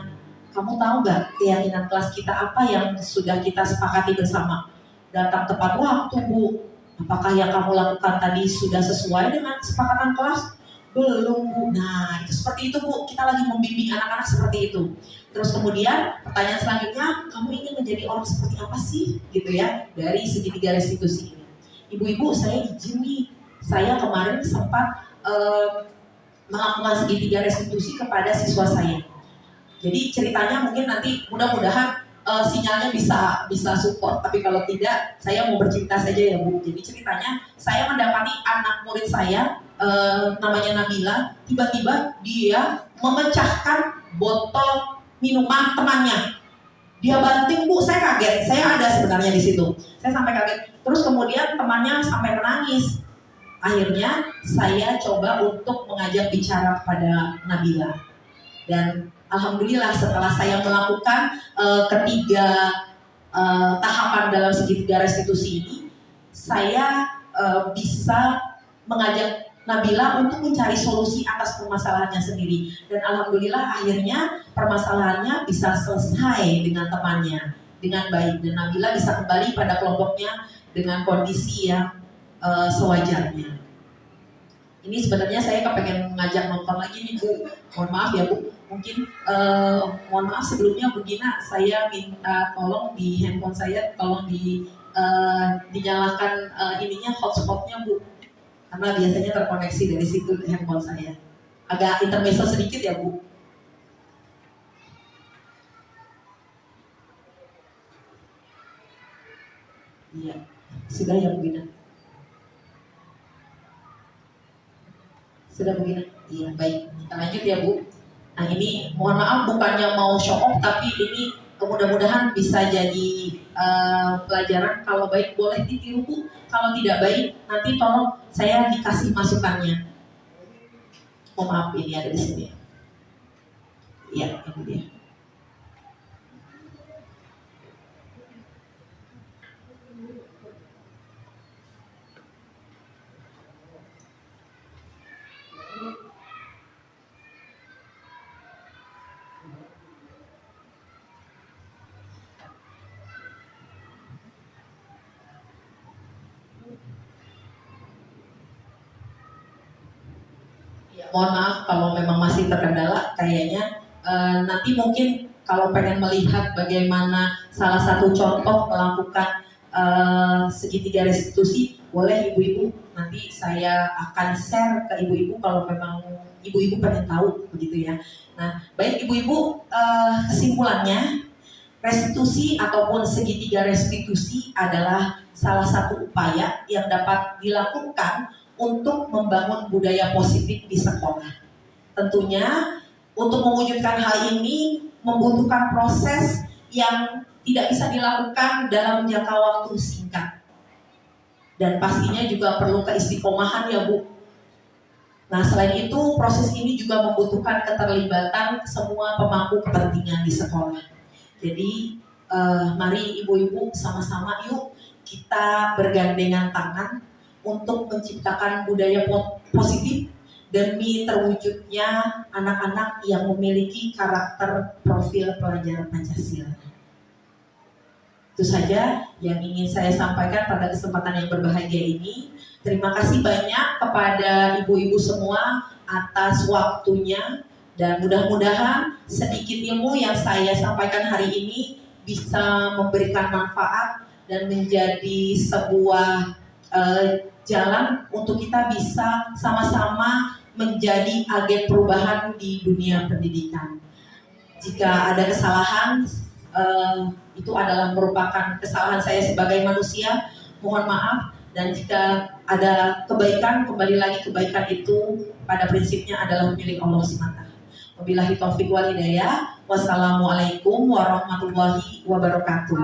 kamu tahu nggak keyakinan kelas kita apa yang sudah kita sepakati bersama? Datang tepat waktu Bu, apakah yang kamu lakukan tadi sudah sesuai dengan kesepakatan kelas? Belum Bu. Nah, itu seperti itu Bu, kita lagi membimbing anak-anak seperti itu. Terus kemudian pertanyaan selanjutnya, kamu ingin menjadi orang seperti apa sih? Gitu ya, dari segitiga restitusi ini. Ibu-ibu, saya izin nih, saya kemarin sempat melakukan segitiga restitusi kepada siswa saya. Jadi ceritanya mungkin nanti mudah-mudahan sinyalnya bisa support, tapi kalau tidak saya mau bercerita saja ya Bu. Jadi ceritanya saya mendapati anak murid saya namanya Nabila, tiba-tiba dia memecahkan botol minuman temannya. Dia banting, Bu, saya kaget. Saya ada sebenarnya di situ. Saya sampai kaget. Terus kemudian temannya sampai menangis. Akhirnya saya coba untuk mengajak bicara kepada Nabila. Dan alhamdulillah setelah saya melakukan ketiga tahapan dalam segitiga restitusi ini, saya bisa mengajak Nabila untuk mencari solusi atas permasalahannya sendiri. Dan alhamdulillah akhirnya permasalahannya bisa selesai dengan temannya dengan baik. Dan Nabila bisa kembali pada kelompoknya dengan kondisi yang sewajarnya. Ini sebenarnya saya kepengen ngajak nonton lagi nih, Bu. Mohon maaf ya, Bu. Mungkin mohon maaf sebelumnya Bu Gina, saya minta tolong di handphone saya tolong dinyalakan ininya hotspotnya, Bu. Karena biasanya terkoneksi dari situ ke handphone saya. Agak intermezzo sedikit ya, Bu. Iya, sudah ya Bu Gina. Sudah Bu Gina? Iya, baik. Kita lanjut ya, Bu. Nah ini mohon maaf bukannya mau show off, tapi ini mudah-mudahan bisa jadi pelajaran. Kalau baik boleh ditiru, Bu. Kalau tidak baik nanti tolong saya dikasih masukannya. Oh maaf, ini ada di sini. Iya, ini dia. Mohon maaf kalau memang masih terkendala, kayaknya nanti mungkin kalau pengen melihat bagaimana salah satu contoh melakukan segitiga restitusi, boleh ibu-ibu, nanti saya akan share ke ibu-ibu kalau memang ibu-ibu pengen tahu begitu ya. Nah, baik ibu-ibu, kesimpulannya restitusi ataupun segitiga restitusi adalah salah satu upaya yang dapat dilakukan untuk membangun budaya positif di sekolah. Tentunya untuk mewujudkan hal ini membutuhkan proses yang tidak bisa dilakukan dalam jangka waktu singkat. Dan pastinya juga perlu keistiqomahan ya Bu. Nah selain itu proses ini juga membutuhkan keterlibatan semua pemangku kepentingan di sekolah. Jadi mari ibu-ibu sama-sama yuk kita bergandengan tangan untuk menciptakan budaya positif demi terwujudnya anak-anak yang memiliki karakter profil pelajar Pancasila. Itu saja yang ingin saya sampaikan pada kesempatan yang berbahagia ini. Terima kasih banyak kepada ibu-ibu semua atas waktunya dan mudah-mudahan sedikit ilmu yang saya sampaikan hari ini bisa memberikan manfaat dan menjadi sebuah jalan untuk kita bisa sama-sama menjadi agen perubahan di dunia pendidikan. Jika ada kesalahan, itu adalah merupakan kesalahan saya sebagai manusia, mohon maaf. Dan jika ada kebaikan, kembali lagi kebaikan itu pada prinsipnya adalah milik Allah SWT. Wabillahi taufiq wal hidayah. Wassalamualaikum warahmatullahi wabarakatuh.